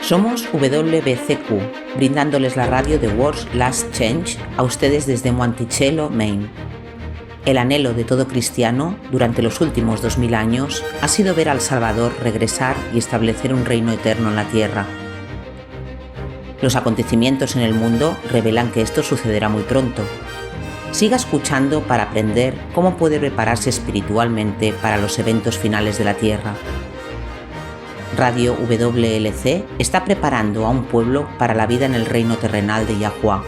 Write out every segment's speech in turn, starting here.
Somos WBCQ, brindándoles la radio de World's Last Change a ustedes desde Monticello, Maine. El anhelo de todo cristiano durante los últimos 2000 años ha sido ver al Salvador regresar y establecer un reino eterno en la tierra. Los acontecimientos en el mundo revelan que esto sucederá muy pronto. Siga escuchando para aprender cómo puede prepararse espiritualmente para los eventos finales de la tierra. Radio WLC está preparando a un pueblo para la vida en el reino terrenal de Yahuwah,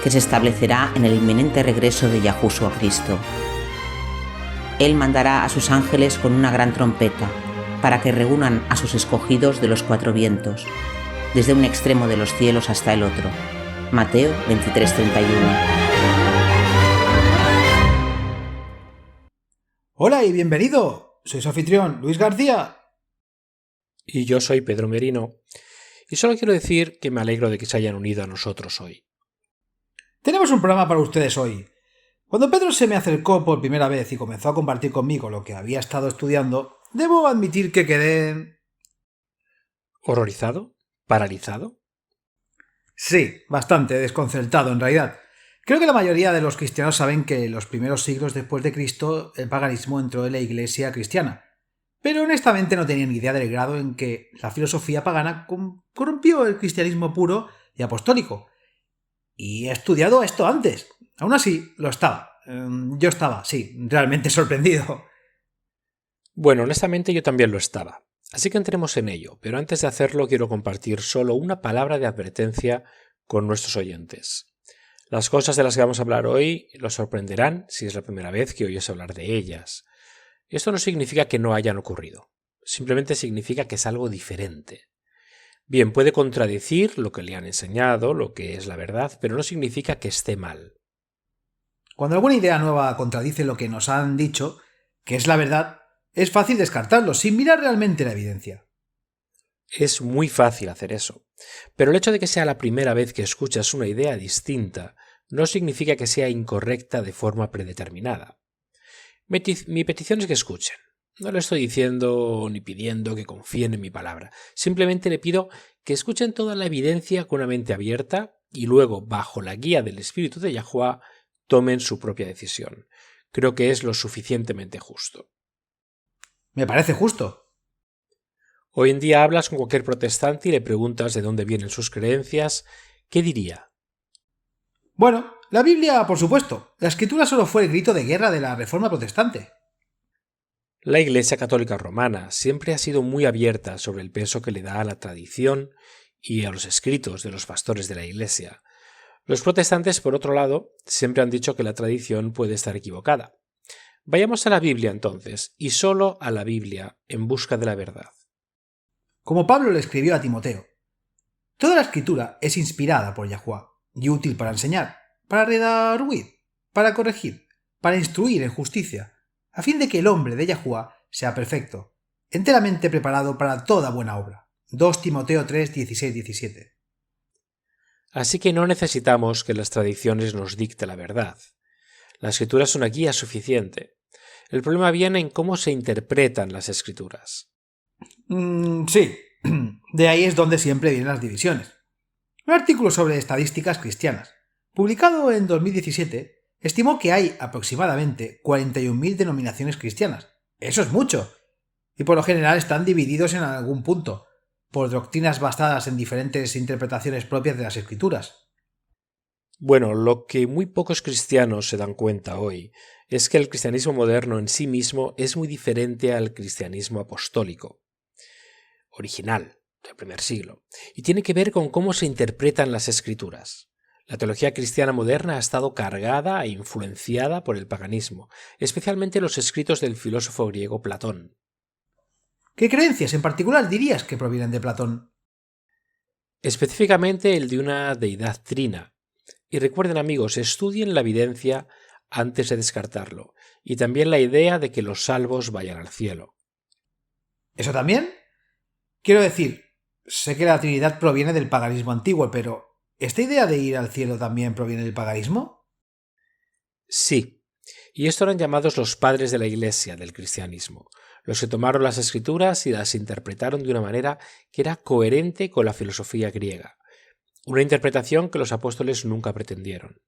que se establecerá en el inminente regreso de Yahushua Cristo. Él mandará a sus ángeles con una gran trompeta, para que reúnan a sus escogidos de los cuatro vientos, desde un extremo de los cielos hasta el otro. Mateo 23:31. Hola y bienvenido. Soy su anfitrión, Luis García. Y yo soy Pedro Merino, y solo quiero decir que me alegro de que se hayan unido a nosotros hoy. Tenemos un programa para ustedes hoy. Cuando Pedro se me acercó por primera vez y comenzó a compartir conmigo lo que había estado estudiando, debo admitir que quedé... ¿Horrorizado? ¿Paralizado? Sí, bastante desconcertado en realidad. Creo que la mayoría de los cristianos saben que en los primeros siglos después de Cristo el paganismo entró en la iglesia cristiana. Pero honestamente no tenía ni idea del grado en que la filosofía pagana corrompió el cristianismo puro y apostólico. Y he estudiado esto antes. Aún así, lo estaba. Yo estaba, sí, realmente sorprendido. Bueno, honestamente yo también lo estaba. Así que entremos en ello, pero antes de hacerlo quiero compartir solo una palabra de advertencia con nuestros oyentes. Las cosas de las que vamos a hablar hoy los sorprenderán si es la primera vez que oyes hablar de ellas. Esto no significa que no hayan ocurrido, simplemente significa que es algo diferente. Bien, puede contradecir lo que le han enseñado, lo que es la verdad, pero no significa que esté mal. Cuando alguna idea nueva contradice lo que nos han dicho, que es la verdad, es fácil descartarlo sin mirar realmente la evidencia. Es muy fácil hacer eso, pero el hecho de que sea la primera vez que escuchas una idea distinta no significa que sea incorrecta de forma predeterminada. Mi petición es que escuchen. No le estoy diciendo ni pidiendo que confíen en mi palabra. Simplemente le pido que escuchen toda la evidencia con una mente abierta y luego, bajo la guía del Espíritu de Yahuwah, tomen su propia decisión. Creo que es lo suficientemente justo. Me parece justo. Hoy en día hablas con cualquier protestante y le preguntas de dónde vienen sus creencias. ¿Qué diría? Bueno, la Biblia, por supuesto. La Escritura solo fue el grito de guerra de la Reforma protestante. La Iglesia Católica Romana siempre ha sido muy abierta sobre el peso que le da a la tradición y a los escritos de los pastores de la Iglesia. Los protestantes, por otro lado, siempre han dicho que la tradición puede estar equivocada. Vayamos a la Biblia entonces, y solo a la Biblia, en busca de la verdad. Como Pablo le escribió a Timoteo, toda la Escritura es inspirada por Yahuwah y útil para enseñar, para redarguir, para corregir, para instruir en justicia, a fin de que el hombre de Yahuwah sea perfecto, enteramente preparado para toda buena obra. 2 Timoteo 3, 16, 17. Así que no necesitamos que las tradiciones nos dicte la verdad. La Escritura es una guía suficiente. El problema viene en cómo se interpretan las Escrituras. Sí, de ahí es donde siempre vienen las divisiones. Un artículo sobre estadísticas cristianas, publicado en 2017, estimó que hay aproximadamente 41.000 denominaciones cristianas. Eso es mucho. Y por lo general están divididos en algún punto, por doctrinas basadas en diferentes interpretaciones propias de las Escrituras. Bueno, lo que muy pocos cristianos se dan cuenta hoy es que el cristianismo moderno en sí mismo es muy diferente al cristianismo apostólico, original, del primer siglo, y tiene que ver con cómo se interpretan las Escrituras. La teología cristiana moderna ha estado cargada e influenciada por el paganismo, especialmente los escritos del filósofo griego Platón. ¿Qué creencias en particular dirías que provienen de Platón? Específicamente el de una deidad trina. Y recuerden, amigos, estudien la evidencia antes de descartarlo, y también la idea de que los salvos vayan al cielo. ¿Eso también? Quiero decir, sé que la Trinidad proviene del paganismo antiguo, pero ¿Esta idea de ir al cielo también proviene del paganismo? Sí, y esto eran llamados los padres de la Iglesia del cristianismo, los que tomaron las escrituras y las interpretaron de una manera que era coherente con la filosofía griega, una interpretación que los apóstoles nunca pretendieron.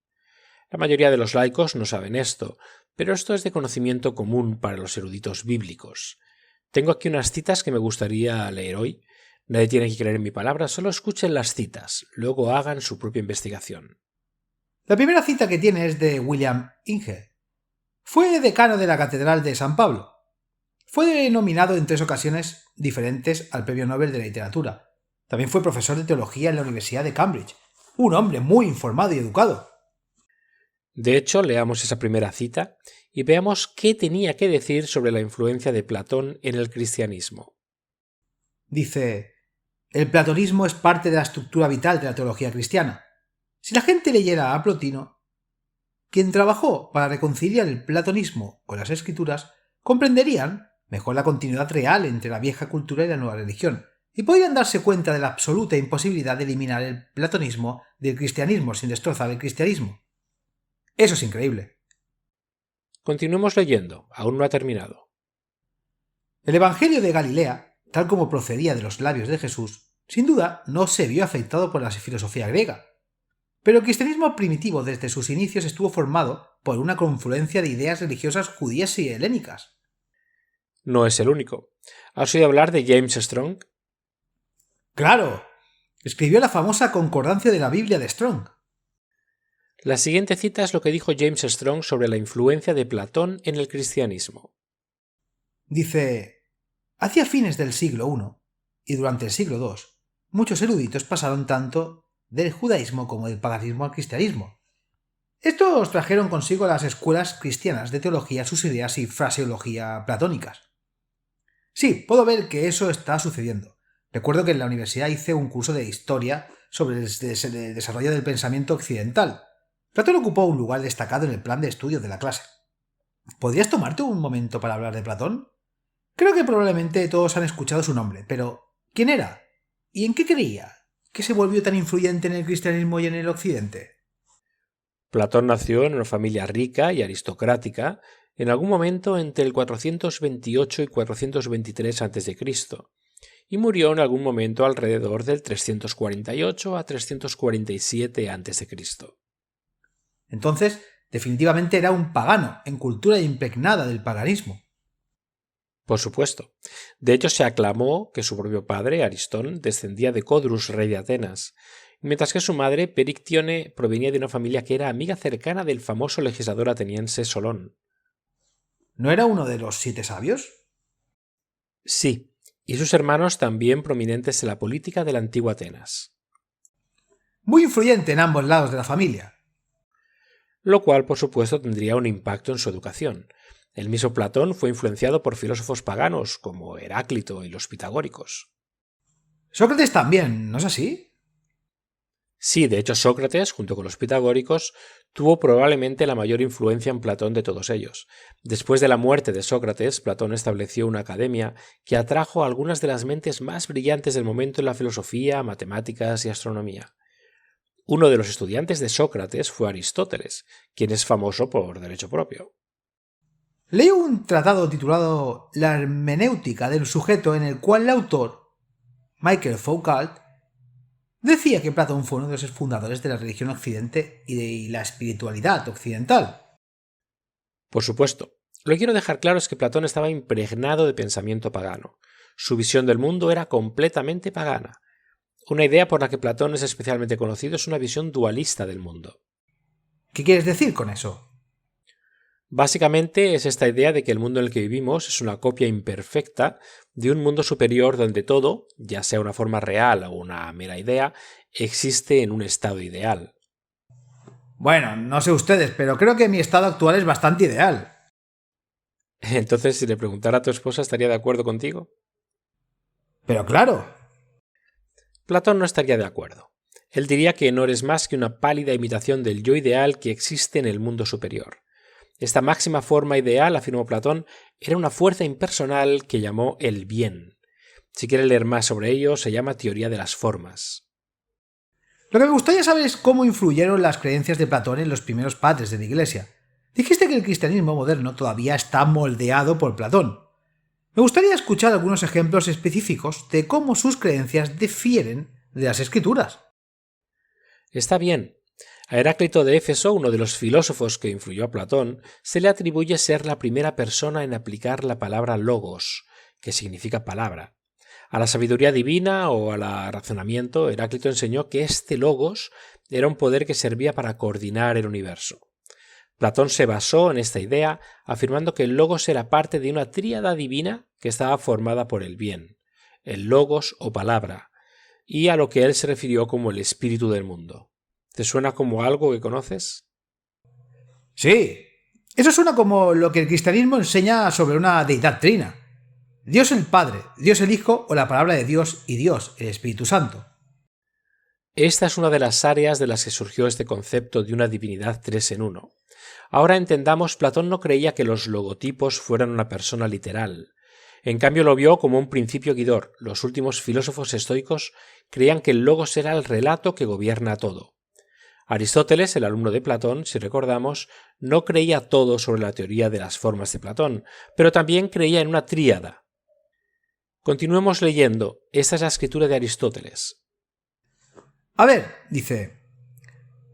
La mayoría de los laicos no saben esto, pero esto es de conocimiento común para los eruditos bíblicos. Tengo aquí unas citas que me gustaría leer hoy. Nadie tiene que creer en mi palabra, solo escuchen las citas, luego hagan su propia investigación. La primera cita que tiene es de William Inge. Fue decano de la Catedral de San Pablo. Fue nominado en 3 ocasiones diferentes al Premio Nobel de la Literatura. También fue profesor de teología en la Universidad de Cambridge. Un hombre muy informado y educado. De hecho, leamos esa primera cita y veamos qué tenía que decir sobre la influencia de Platón en el cristianismo. Dice: el platonismo es parte de la estructura vital de la teología cristiana. Si la gente leyera a Plotino, quien trabajó para reconciliar el platonismo con las escrituras, comprenderían mejor la continuidad real entre la vieja cultura y la nueva religión, y podrían darse cuenta de la absoluta imposibilidad de eliminar el platonismo del cristianismo sin destrozar el cristianismo. Eso es increíble. Continuemos leyendo, aún no ha terminado. El Evangelio de Galilea, tal como procedía de los labios de Jesús, sin duda no se vio afectado por la filosofía griega. Pero el cristianismo primitivo desde sus inicios estuvo formado por una confluencia de ideas religiosas judías y helénicas. No es el único. ¿Has oído hablar de James Strong? ¡Claro! Escribió la famosa Concordancia de la Biblia de Strong. La siguiente cita es lo que dijo James Strong sobre la influencia de Platón en el cristianismo. Dice: hacia fines del siglo I y durante el siglo II, muchos eruditos pasaron tanto del judaísmo como del paganismo al cristianismo. Estos trajeron consigo a las escuelas cristianas de teología sus ideas y fraseología platónicas. Sí, puedo ver que eso está sucediendo. Recuerdo que en la universidad hice un curso de historia sobre el desarrollo del pensamiento occidental. Platón ocupó un lugar destacado en el plan de estudios de la clase. ¿Podrías tomarte un momento para hablar de Platón? Creo que probablemente todos han escuchado su nombre, pero ¿quién era? ¿Y en qué creía? ¿Qué se volvió tan influyente en el cristianismo y en el occidente? Platón nació en una familia rica y aristocrática en algún momento entre el 428 y 423 a.C. y murió en algún momento alrededor del 348 a 347 a.C. Entonces, definitivamente era un pagano, en cultura impregnada del paganismo. Por supuesto. De hecho, se aclamó que su propio padre, Aristón, descendía de Codrus, rey de Atenas, mientras que su madre, Perictione, provenía de una familia que era amiga cercana del famoso legislador ateniense Solón. ¿No era uno de los 7 sabios? Sí, y sus hermanos también prominentes en la política de la antigua Atenas. Muy influyente en ambos lados de la familia. Lo cual, por supuesto, tendría un impacto en su educación. El mismo Platón fue influenciado por filósofos paganos como Heráclito y los pitagóricos. Sócrates también, ¿no es así? Sí, de hecho Sócrates, junto con los pitagóricos, tuvo probablemente la mayor influencia en Platón de todos ellos. Después de la muerte de Sócrates, Platón estableció una academia que atrajo a algunas de las mentes más brillantes del momento en la filosofía, matemáticas y astronomía. Uno de los estudiantes de Sócrates fue Aristóteles, quien es famoso por derecho propio. Leí un tratado titulado La hermenéutica del sujeto en el cual el autor, Michael Foucault, decía que Platón fue uno de los fundadores de la religión occidente y de la espiritualidad occidental. Por supuesto. Lo que quiero dejar claro es que Platón estaba impregnado de pensamiento pagano. Su visión del mundo era completamente pagana. Una idea por la que Platón es especialmente conocido es una visión dualista del mundo. ¿Qué quieres decir con eso? Básicamente es esta idea de que el mundo en el que vivimos es una copia imperfecta de un mundo superior donde todo, ya sea una forma real o una mera idea, existe en un estado ideal. Bueno, no sé ustedes, pero creo que mi estado actual es bastante ideal. Entonces, si le preguntara a tu esposa, ¿estaría de acuerdo contigo? Pero claro. Platón no estaría de acuerdo. Él diría que no eres más que una pálida imitación del yo ideal que existe en el mundo superior. Esta máxima forma ideal, afirmó Platón, era una fuerza impersonal que llamó el bien. Si quiere leer más sobre ello, se llama teoría de las formas. Lo que me gustaría saber es cómo influyeron las creencias de Platón en los primeros padres de la Iglesia. Dijiste que el cristianismo moderno todavía está moldeado por Platón. Me gustaría escuchar algunos ejemplos específicos de cómo sus creencias difieren de las Escrituras. Está bien. A Heráclito de Éfeso, uno de los filósofos que influyó a Platón, se le atribuye ser la primera persona en aplicar la palabra logos, que significa palabra. A la sabiduría divina o al razonamiento, Heráclito enseñó que este logos era un poder que servía para coordinar el universo. Platón se basó en esta idea, afirmando que el logos era parte de una tríada divina que estaba formada por el bien, el logos o palabra, y a lo que él se refirió como el espíritu del mundo. ¿Te suena como algo que conoces? Sí, eso suena como lo que el cristianismo enseña sobre una deidad trina. Dios el Padre, Dios el Hijo o la palabra de Dios y Dios, el Espíritu Santo. Esta es una de las áreas de las que surgió este concepto de una divinidad tres en uno. Ahora entendamos, Platón no creía que los logotipos fueran una persona literal. En cambio lo vio como un principio guidor. Los últimos filósofos estoicos creían que el logos era el relato que gobierna todo. Aristóteles, el alumno de Platón, si recordamos, no creía todo sobre la teoría de las formas de Platón, pero también creía en una tríada. Continuemos leyendo. Esta es la escritura de Aristóteles. A ver, dice,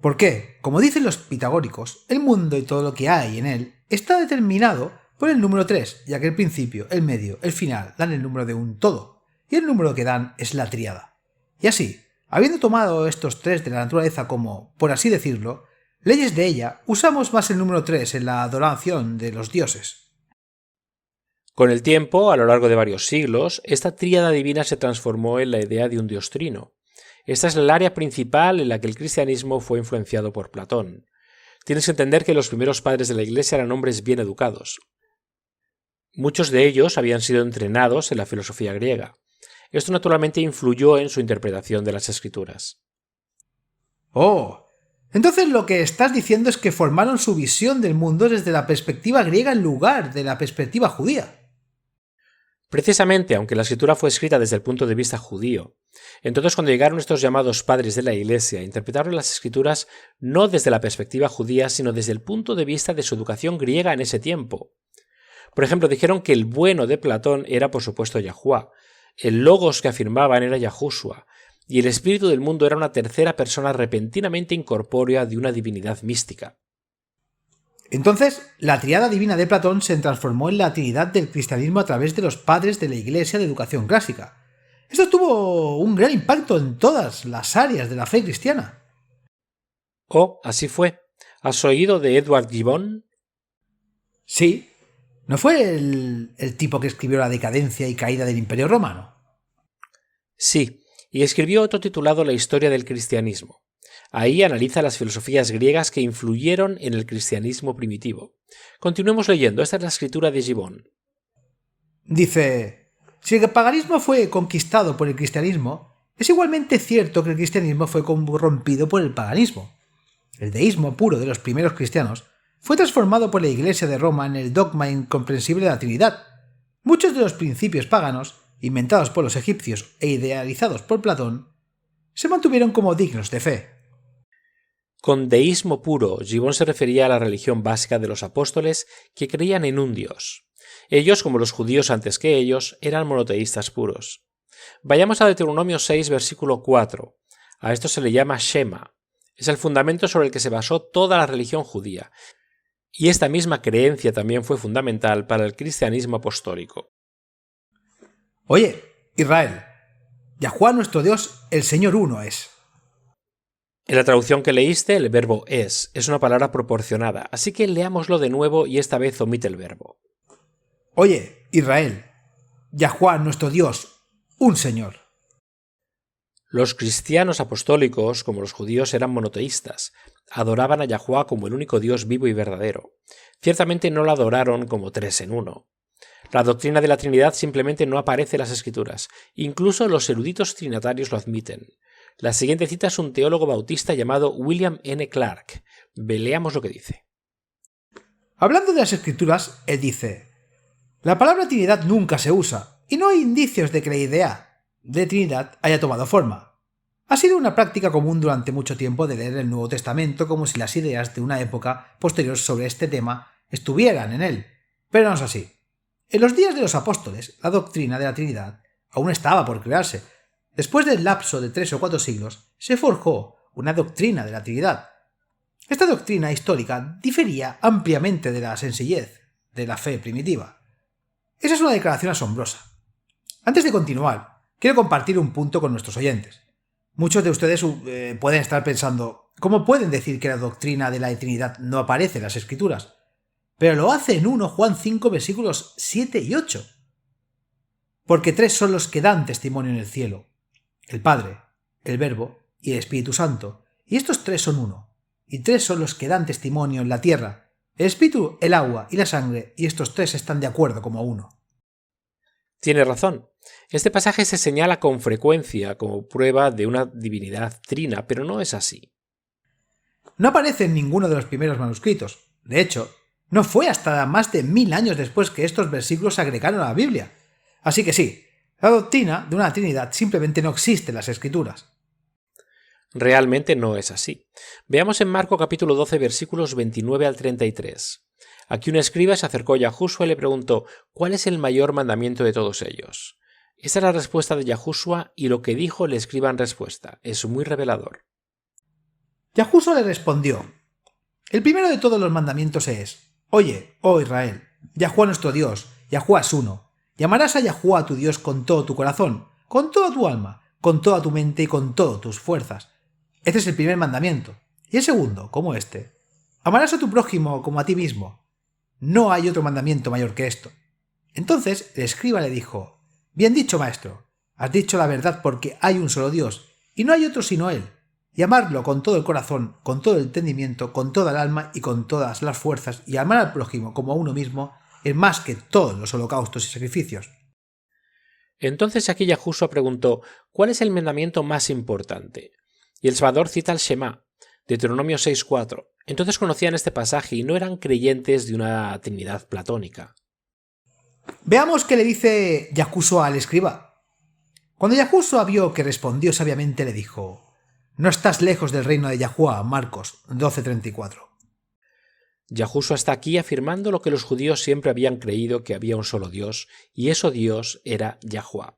¿por qué? Como dicen los pitagóricos, el mundo y todo lo que hay en él está determinado por el número 3, ya que el principio, el medio, el final dan el número de un todo, y el número que dan es la tríada. Y así, habiendo tomado estos tres de la naturaleza como, por así decirlo, leyes de ella, usamos más el número 3 en la adoración de los dioses. Con el tiempo, a lo largo de varios siglos, esta tríada divina se transformó en la idea de un dios trino. Esta es el área principal en la que el cristianismo fue influenciado por Platón. Tienes que entender que los primeros padres de la Iglesia eran hombres bien educados. Muchos de ellos habían sido entrenados en la filosofía griega. Esto naturalmente influyó en su interpretación de las Escrituras. ¡Oh! Entonces lo que estás diciendo es que formaron su visión del mundo desde la perspectiva griega en lugar de la perspectiva judía. Precisamente, aunque la escritura fue escrita desde el punto de vista judío, entonces cuando llegaron estos llamados padres de la Iglesia, interpretaron las escrituras no desde la perspectiva judía, sino desde el punto de vista de su educación griega en ese tiempo. Por ejemplo, dijeron que el bueno de Platón era por supuesto Yahuwah, el logos que afirmaban era Yahushua, y el espíritu del mundo era una tercera persona repentinamente incorpórea de una divinidad mística. Entonces, la tríada divina de Platón se transformó en la trinidad del cristianismo a través de los padres de la Iglesia de educación clásica. Esto tuvo un gran impacto en todas las áreas de la fe cristiana. Oh, así fue. ¿Has oído de Edward Gibbon? Sí. ¿No fue el tipo que escribió La decadencia y caída del Imperio Romano? Sí, y escribió otro titulado La historia del cristianismo. Ahí analiza las filosofías griegas que influyeron en el cristianismo primitivo. Continuemos leyendo, esta es la escritura de Gibbon. Dice, si el paganismo fue conquistado por el cristianismo, es igualmente cierto que el cristianismo fue corrompido por el paganismo. El deísmo puro de los primeros cristianos fue transformado por la Iglesia de Roma en el dogma incomprensible de la Trinidad. Muchos de los principios paganos, inventados por los egipcios e idealizados por Platón, se mantuvieron como dignos de fe. Con deísmo puro, Gibbon se refería a la religión básica de los apóstoles que creían en un Dios. Ellos, como los judíos antes que ellos, eran monoteístas puros. Vayamos a Deuteronomio 6, versículo 4. A esto se le llama Shema. Es el fundamento sobre el que se basó toda la religión judía. Y esta misma creencia también fue fundamental para el cristianismo apostólico. Oye, Israel, Yahuwah nuestro Dios, el Señor uno es. En la traducción que leíste, el verbo es una palabra proporcionada, así que leámoslo de nuevo y esta vez omite el verbo. Oye, Israel, Yahuwah nuestro Dios, un Señor. Los cristianos apostólicos, como los judíos, eran monoteístas. Adoraban a Yahuwah como el único Dios vivo y verdadero. Ciertamente no lo adoraron como tres en uno. La doctrina de la Trinidad simplemente no aparece en las Escrituras. Incluso los eruditos trinitarios lo admiten. La siguiente cita es un teólogo bautista llamado William N. Clark. Leamos lo que dice. Hablando de las Escrituras, él dice: la palabra Trinidad nunca se usa, y no hay indicios de que la idea de Trinidad haya tomado forma. Ha sido una práctica común durante mucho tiempo de leer el Nuevo Testamento como si las ideas de una época posterior sobre este tema estuvieran en él, pero no es así. En los días de los apóstoles, la doctrina de la Trinidad aún estaba por crearse. Después del lapso de 3 o 4 siglos, se forjó una doctrina de la Trinidad. Esta doctrina histórica difería ampliamente de la sencillez de la fe primitiva. Esa es una declaración asombrosa. Antes de continuar, quiero compartir un punto con nuestros oyentes. Muchos de ustedes pueden estar pensando, ¿cómo pueden decir que la doctrina de la Trinidad no aparece en las Escrituras? Pero lo hace en 1 Juan 5 versículos 7 y 8. Porque 3 son los que dan testimonio en el cielo: el Padre, el Verbo y el Espíritu Santo. Y estos 3 son uno. Y 3 son los que dan testimonio en la tierra: el Espíritu, el agua y la sangre, y estos 3 están de acuerdo como uno. Tiene razón. Este pasaje se señala con frecuencia como prueba de una divinidad trina, pero no es así. No aparece en ninguno de los primeros manuscritos. De hecho, no fue hasta más de 1000 años después que estos versículos se agregaron a la Biblia. Así que sí, la doctrina de una Trinidad simplemente no existe en las Escrituras. Realmente no es así. Veamos en Marcos capítulo 12 versículos 29 al 33. Aquí un escriba se acercó a Yahushua y le preguntó: ¿cuál es el mayor mandamiento de todos ellos? Esta es la respuesta de Yahushua, y lo que dijo el escriba en respuesta es muy revelador. Yahushua le respondió: el primero de todos los mandamientos es: oye, oh Israel, Yahuwá nuestro Dios, Yahuwá es uno. Llamarás a Yahuwá tu Dios con todo tu corazón, con toda tu alma, con toda tu mente y con todas tus fuerzas. Este es el primer mandamiento. Y el segundo, como este: amarás a tu prójimo como a ti mismo. No hay otro mandamiento mayor que esto. Entonces el escriba le dijo: bien dicho, maestro, has dicho la verdad, porque hay un solo Dios, y no hay otro sino Él. Y amarlo con todo el corazón, con todo el entendimiento, con toda el alma y con todas las fuerzas, y amar al prójimo como a uno mismo, es más que todos los holocaustos y sacrificios. Entonces aquí Yahushua preguntó: ¿cuál es el mandamiento más importante? Y el Salvador cita el Shema, Deuteronomio 6:4. Entonces conocían este pasaje y no eran creyentes de una trinidad platónica. Veamos qué le dice Yahushua al escriba. Cuando Yahushua vio que respondió sabiamente, le dijo: no estás lejos del reino de Yahuwá. Marcos 12:34. Yahushua está aquí afirmando lo que los judíos siempre habían creído, que había un solo Dios, y ese Dios era Yahuwá.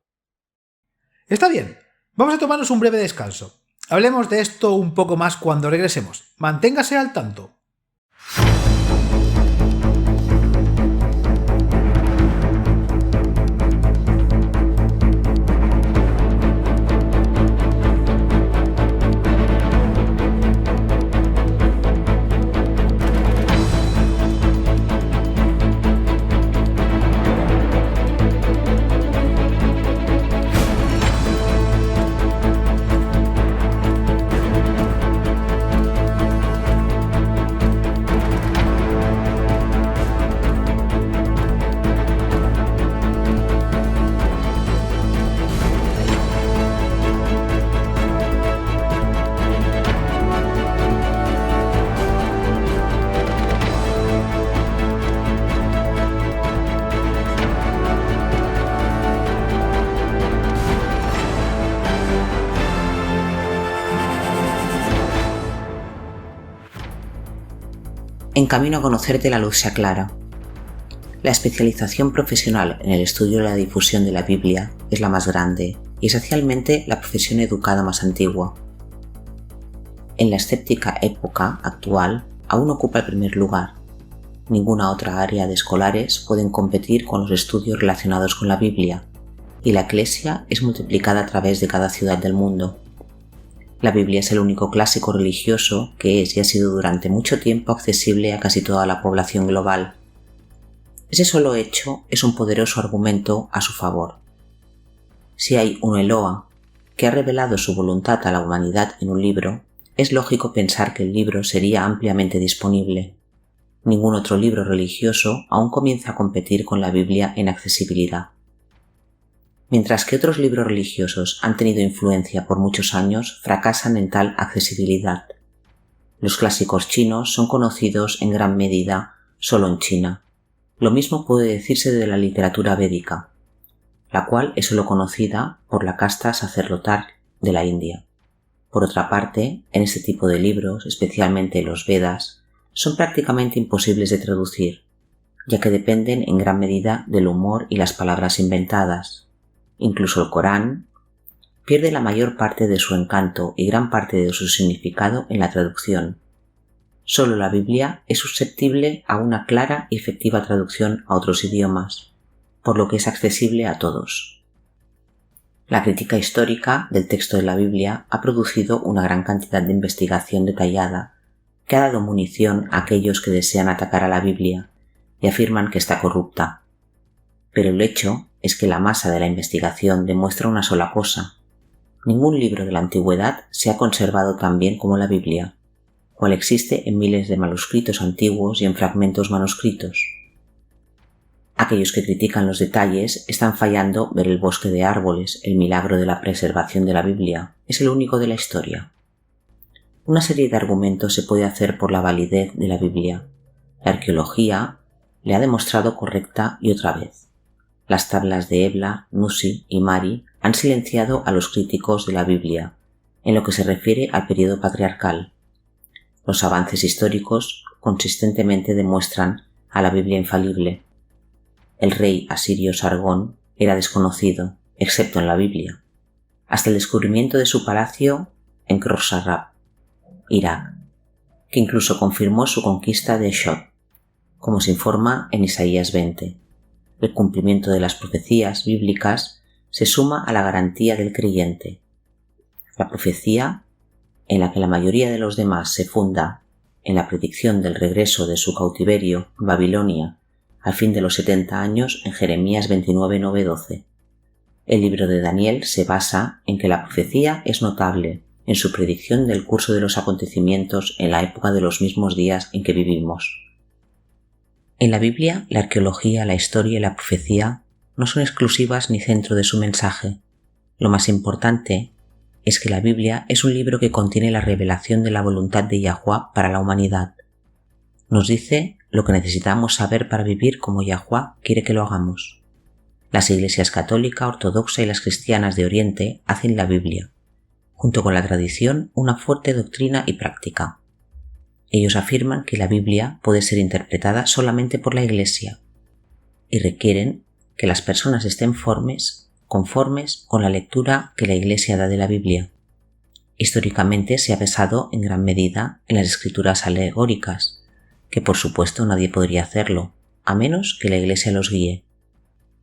Está bien, vamos a tomarnos un breve descanso. Hablemos de esto un poco más cuando regresemos. Manténgase al tanto. En camino a conocerte la luz se aclara. La especialización profesional en el estudio y la difusión de la Biblia es la más grande y esencialmente la profesión educada más antigua. En la escéptica época actual aún ocupa el primer lugar. Ninguna otra área de escolares pueden competir con los estudios relacionados con la Biblia, y la Iglesia es multiplicada a través de cada ciudad del mundo. La Biblia es el único clásico religioso que es y ha sido durante mucho tiempo accesible a casi toda la población global. Ese solo hecho es un poderoso argumento a su favor. Si hay un Eloa que ha revelado su voluntad a la humanidad en un libro, es lógico pensar que el libro sería ampliamente disponible. Ningún otro libro religioso aún comienza a competir con la Biblia en accesibilidad. Mientras que otros libros religiosos han tenido influencia por muchos años, fracasan en tal accesibilidad. Los clásicos chinos son conocidos en gran medida solo en China. Lo mismo puede decirse de la literatura védica, la cual es solo conocida por la casta sacerdotal de la India. Por otra parte, en este tipo de libros, especialmente los Vedas, son prácticamente imposibles de traducir, ya que dependen en gran medida del humor y las palabras inventadas. Incluso el Corán pierde la mayor parte de su encanto y gran parte de su significado en la traducción. Solo la Biblia es susceptible a una clara y efectiva traducción a otros idiomas, por lo que es accesible a todos. La crítica histórica del texto de la Biblia ha producido una gran cantidad de investigación detallada que ha dado munición a aquellos que desean atacar a la Biblia y afirman que está corrupta. Pero el hecho es que la masa de la investigación demuestra una sola cosa: ningún libro de la antigüedad se ha conservado tan bien como la Biblia, cual existe en miles de manuscritos antiguos y en fragmentos manuscritos. Aquellos que critican los detalles están fallando ver el bosque de árboles, el milagro de la preservación de la Biblia. Es el único de la historia. Una serie de argumentos se puede hacer por la validez de la Biblia. La arqueología le ha demostrado correcta y otra vez. Las tablas de Ebla, Nusi y Mari han silenciado a los críticos de la Biblia en lo que se refiere al periodo patriarcal. Los avances históricos consistentemente demuestran a la Biblia infalible. El rey asirio Sargón era desconocido, excepto en la Biblia, hasta el descubrimiento de su palacio en Khorramshahr, Irak, que incluso confirmó su conquista de Shod, como se informa en Isaías 20. El cumplimiento de las profecías bíblicas se suma a la garantía del creyente. La profecía, en la que la mayoría de los demás se funda en la predicción del regreso de su cautiverio en Babilonia al fin de los 70 años, en Jeremías 29:9-12. El libro de Daniel se basa en que la profecía es notable en su predicción del curso de los acontecimientos en la época de los mismos días en que vivimos. En la Biblia, la arqueología, la historia y la profecía no son exclusivas ni centro de su mensaje. Lo más importante es que la Biblia es un libro que contiene la revelación de la voluntad de Yahuwah para la humanidad. Nos dice lo que necesitamos saber para vivir como Yahuwah quiere que lo hagamos. Las iglesias católica, ortodoxa y las cristianas de Oriente hacen la Biblia, junto con la tradición, una fuerte doctrina y práctica. Ellos afirman que la Biblia puede ser interpretada solamente por la Iglesia y requieren que las personas estén conformes con la lectura que la Iglesia da de la Biblia. Históricamente se ha basado en gran medida en las escrituras alegóricas, que por supuesto nadie podría hacerlo, a menos que la Iglesia los guíe.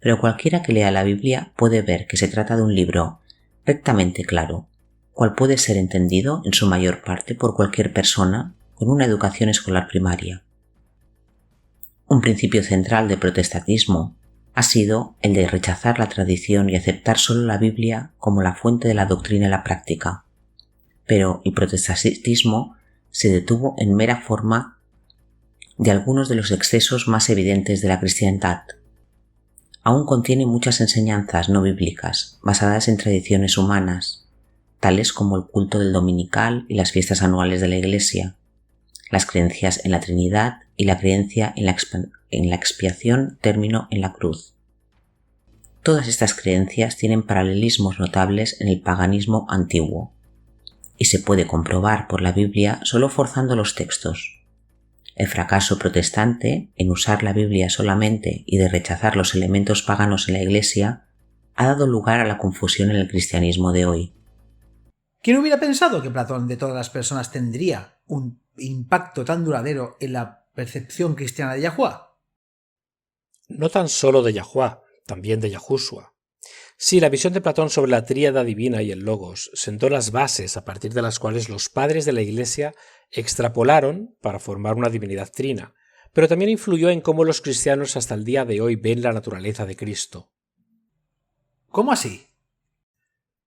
Pero cualquiera que lea la Biblia puede ver que se trata de un libro rectamente claro, cual puede ser entendido en su mayor parte por cualquier persona con una educación escolar primaria. Un principio central del protestantismo ha sido el de rechazar la tradición y aceptar solo la Biblia como la fuente de la doctrina y la práctica. Pero el protestantismo se detuvo en mera forma de algunos de los excesos más evidentes de la cristiandad. Aún contiene muchas enseñanzas no bíblicas, basadas en tradiciones humanas, tales como el culto del dominical y las fiestas anuales de la Iglesia, las creencias en la Trinidad y la creencia en la expiación término en la cruz. Todas estas creencias tienen paralelismos notables en el paganismo antiguo, y se puede comprobar por la Biblia solo forzando los textos. El fracaso protestante en usar la Biblia solamente y de rechazar los elementos paganos en la Iglesia ha dado lugar a la confusión en el cristianismo de hoy. ¿Quién hubiera pensado que Platón de todas las personas tendría un impacto tan duradero en la percepción cristiana de Yahuwah? No tan solo de Yahuwah, también de Yahushua. Sí, la visión de Platón sobre la tríada divina y el Logos sentó las bases a partir de las cuales los padres de la Iglesia extrapolaron para formar una divinidad trina, pero también influyó en cómo los cristianos hasta el día de hoy ven la naturaleza de Cristo. ¿Cómo así?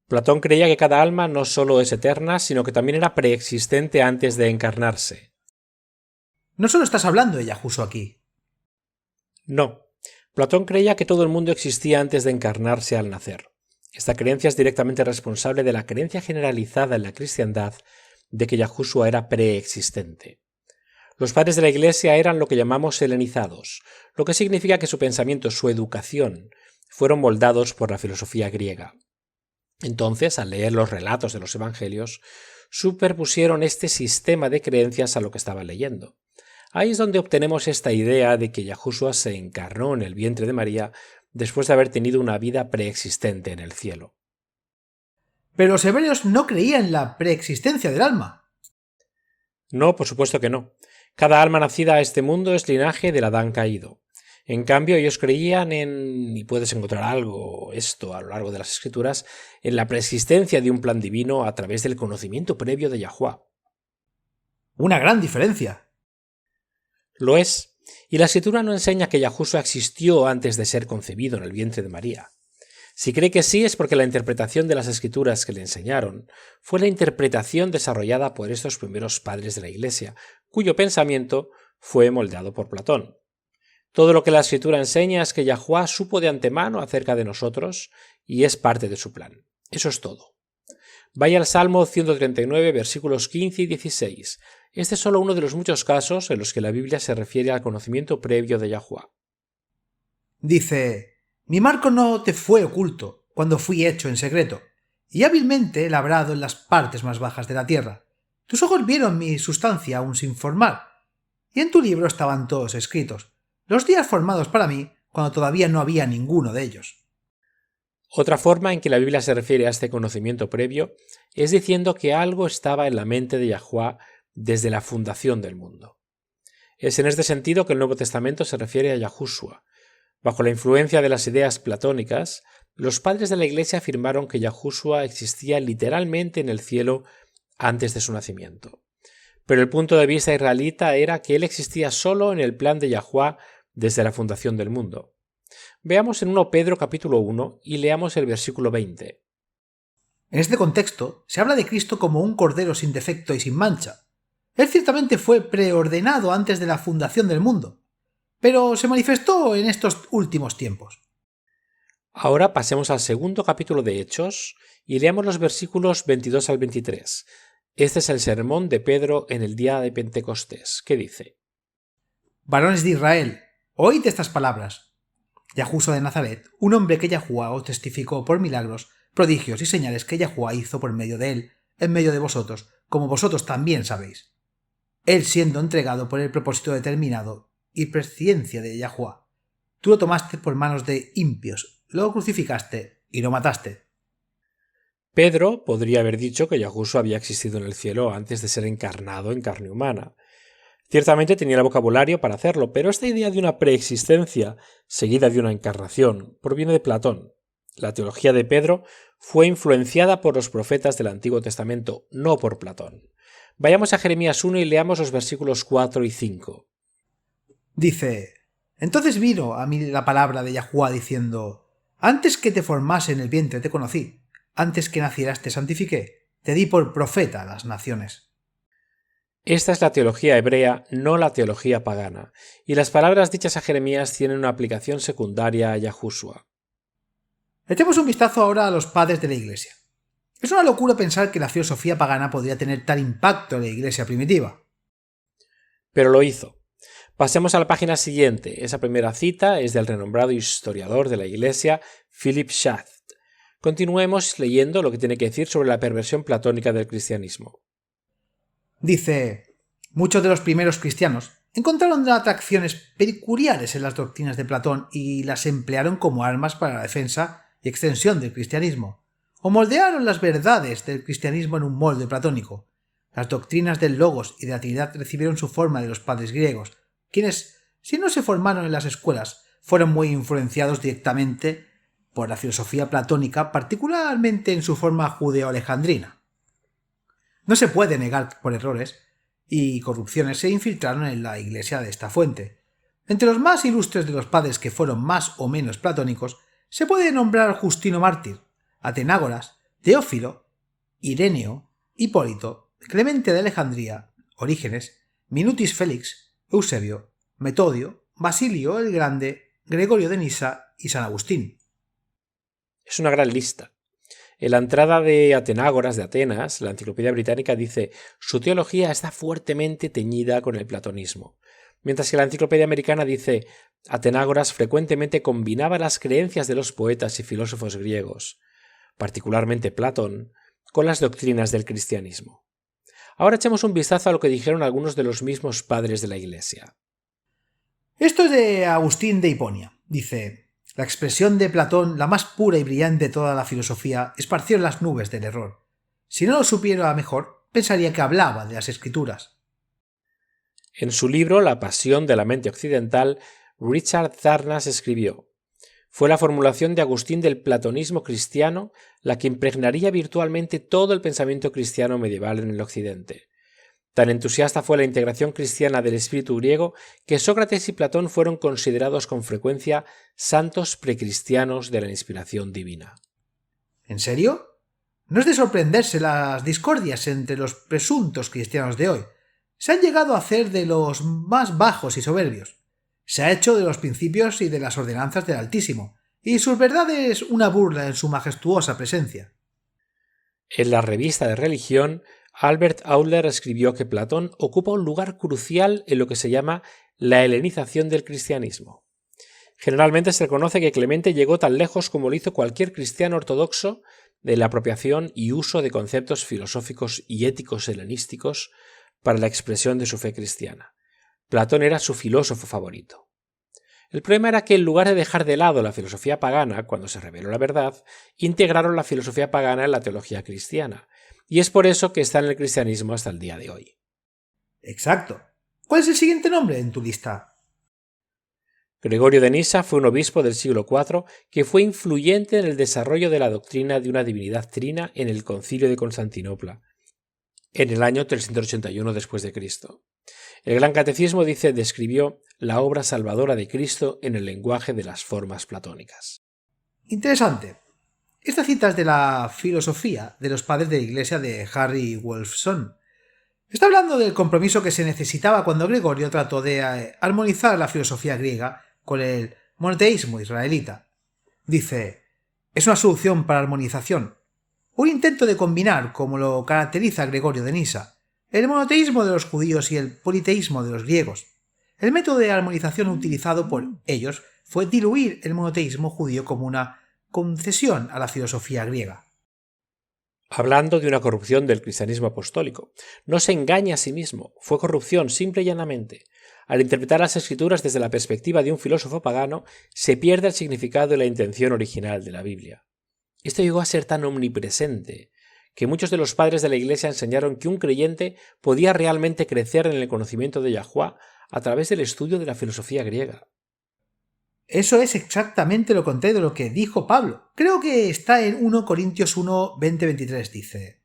Platón creía que cada alma no solo es eterna, sino que también era preexistente antes de encarnarse. No solo estás hablando de Yahushua aquí. No. Platón creía que todo el mundo existía antes de encarnarse al nacer. Esta creencia es directamente responsable de la creencia generalizada en la cristiandad de que Yahushua era preexistente. Los padres de la Iglesia eran lo que llamamos helenizados, lo que significa que su pensamiento, su educación, fueron moldados por la filosofía griega. Entonces, al leer los relatos de los evangelios, superpusieron este sistema de creencias a lo que estaban leyendo. Ahí es donde obtenemos esta idea de que Yahushua se encarnó en el vientre de María después de haber tenido una vida preexistente en el cielo. Pero los hebreos no creían en la preexistencia del alma. No, por supuesto que no. Cada alma nacida a este mundo es linaje del Adán caído. En cambio, ellos creían y puedes encontrar esto a lo largo de las Escrituras, en la preexistencia de un plan divino a través del conocimiento previo de Yahuwah. Una gran diferencia. Lo es, y la Escritura no enseña que Yahushua existió antes de ser concebido en el vientre de María. Si cree que sí, es porque la interpretación de las Escrituras que le enseñaron fue la interpretación desarrollada por estos primeros padres de la Iglesia, cuyo pensamiento fue moldeado por Platón. Todo lo que la Escritura enseña es que Yahuwah supo de antemano acerca de nosotros y es parte de su plan. Eso es todo. Vaya al Salmo 139, versículos 15 y 16. Este es solo uno de los muchos casos en los que la Biblia se refiere al conocimiento previo de Yahuwah. Dice: mi marco no te fue oculto cuando fui hecho en secreto, y hábilmente labrado en las partes más bajas de la tierra. Tus ojos vieron mi sustancia aún sin formar, y en tu libro estaban todos escritos, los días formados para mí cuando todavía no había ninguno de ellos. Otra forma en que la Biblia se refiere a este conocimiento previo es diciendo que algo estaba en la mente de Yahuwah desde la fundación del mundo. Es en este sentido que el Nuevo Testamento se refiere a Yahushua. Bajo la influencia de las ideas platónicas, los padres de la Iglesia afirmaron que Yahushua existía literalmente en el cielo antes de su nacimiento. Pero el punto de vista israelita era que él existía solo en el plan de Yahuwah desde la fundación del mundo. Veamos en 1 Pedro capítulo 1 y leamos el versículo 20. En este contexto se habla de Cristo como un cordero sin defecto y sin mancha. Él ciertamente fue preordenado antes de la fundación del mundo, pero se manifestó en estos últimos tiempos. Ahora pasemos al segundo capítulo de Hechos y leamos los versículos 22 al 23. Este es el sermón de Pedro en el día de Pentecostés, que dice: Varones de Israel, oíd estas palabras. Yahushua de Nazaret, un hombre que Yahuwah os testificó por milagros, prodigios y señales que Yahuwah hizo por medio de él, en medio de vosotros, como vosotros también sabéis. Él siendo entregado por el propósito determinado y presciencia de Yahuwah, tú lo tomaste por manos de impios, lo crucificaste y lo mataste. Pedro podría haber dicho que Yahushua había existido en el cielo antes de ser encarnado en carne humana. Ciertamente tenía el vocabulario para hacerlo, pero esta idea de una preexistencia seguida de una encarnación proviene de Platón. La teología de Pedro fue influenciada por los profetas del Antiguo Testamento, no por Platón. Vayamos a Jeremías 1 y leamos los versículos 4 y 5. Dice: entonces vino a mí la palabra de Yahuwah diciendo: antes que te formase en el vientre te conocí, antes que nacieras te santifiqué, te di por profeta a las naciones. Esta es la teología hebrea, no la teología pagana, y las palabras dichas a Jeremías tienen una aplicación secundaria a Yahushua. Echemos un vistazo ahora a los padres de la Iglesia. Es una locura pensar que la filosofía pagana podría tener tal impacto en la Iglesia primitiva. Pero lo hizo. Pasemos a la página siguiente. Esa primera cita es del renombrado historiador de la Iglesia, Philip Schacht. Continuemos leyendo lo que tiene que decir sobre la perversión platónica del cristianismo. Dice: muchos de los primeros cristianos encontraron atracciones peculiares en las doctrinas de Platón y las emplearon como armas para la defensa y extensión del cristianismo, o moldearon las verdades del cristianismo en un molde platónico. Las doctrinas del Logos y de la Trinidad recibieron su forma de los padres griegos, quienes, si no se formaron en las escuelas, fueron muy influenciados directamente por la filosofía platónica, particularmente en su forma judeo-alejandrina. No se puede negar por errores y corrupciones se infiltraron en la Iglesia de esta fuente. Entre los más ilustres de los padres que fueron más o menos platónicos, se puede nombrar Justino Mártir, Atenágoras, Teófilo, Ireneo, Hipólito, Clemente de Alejandría, Orígenes, Minutis Félix, Eusebio, Metodio, Basilio el Grande, Gregorio de Nisa y San Agustín. Es una gran lista. En la entrada de Atenágoras de Atenas, la Enciclopedia Británica dice: su teología está fuertemente teñida con el platonismo, mientras que la Enciclopedia Americana dice: Atenágoras frecuentemente combinaba las creencias de los poetas y filósofos griegos, particularmente Platón, con las doctrinas del cristianismo. Ahora echemos un vistazo a lo que dijeron algunos de los mismos padres de la Iglesia. Esto es de Agustín de Hiponia. Dice: la expresión de Platón, la más pura y brillante de toda la filosofía, esparció en las nubes del error. Si no lo supiera mejor, pensaría que hablaba de las Escrituras. En su libro La pasión de la mente occidental, Richard Zarnas escribió: fue la formulación de Agustín del platonismo cristiano la que impregnaría virtualmente todo el pensamiento cristiano medieval en el occidente. Tan entusiasta fue la integración cristiana del espíritu griego que Sócrates y Platón fueron considerados con frecuencia santos precristianos de la inspiración divina. ¿En serio? No es de sorprenderse las discordias entre los presuntos cristianos de hoy. Se han llegado a hacer de los más bajos y soberbios. Se ha hecho de los principios y de las ordenanzas del Altísimo, y sus verdades una burla en su majestuosa presencia. En la revista de religión, Albert Outler escribió que Platón ocupa un lugar crucial en lo que se llama la helenización del cristianismo. Generalmente se reconoce que Clemente llegó tan lejos como lo hizo cualquier cristiano ortodoxo de la apropiación y uso de conceptos filosóficos y éticos helenísticos para la expresión de su fe cristiana. Platón era su filósofo favorito. El problema era que en lugar de dejar de lado la filosofía pagana cuando se reveló la verdad, integraron la filosofía pagana en la teología cristiana, y es por eso que está en el cristianismo hasta el día de hoy. Exacto. ¿Cuál es el siguiente nombre en tu lista? Gregorio de Nisa fue un obispo del siglo IV que fue influyente en el desarrollo de la doctrina de una divinidad trina en el Concilio de Constantinopla, en el año 381 después de Cristo. El Gran Catecismo describió la obra salvadora de Cristo en el lenguaje de las formas platónicas. Interesante. Esta cita es de la filosofía de los padres de la Iglesia de Harry Wolfson. Está hablando del compromiso que se necesitaba cuando Gregorio trató de armonizar la filosofía griega con el monoteísmo israelita. Dice: es una solución para armonización, un intento de combinar, como lo caracteriza Gregorio de Nisa, el monoteísmo de los judíos y el politeísmo de los griegos. El método de armonización utilizado por ellos fue diluir el monoteísmo judío como una concesión a la filosofía griega. Hablando de una corrupción del cristianismo apostólico, no se engaña a sí mismo, fue corrupción simple y llanamente. Al interpretar las escrituras desde la perspectiva de un filósofo pagano, se pierde el significado y la intención original de la Biblia. Esto llegó a ser tan omnipresente que muchos de los padres de la Iglesia enseñaron que un creyente podía realmente crecer en el conocimiento de Yahuwah a través del estudio de la filosofía griega. Eso es exactamente lo contrario de lo que dijo Pablo. Creo que está en 1 Corintios 1, 20-23. Dice: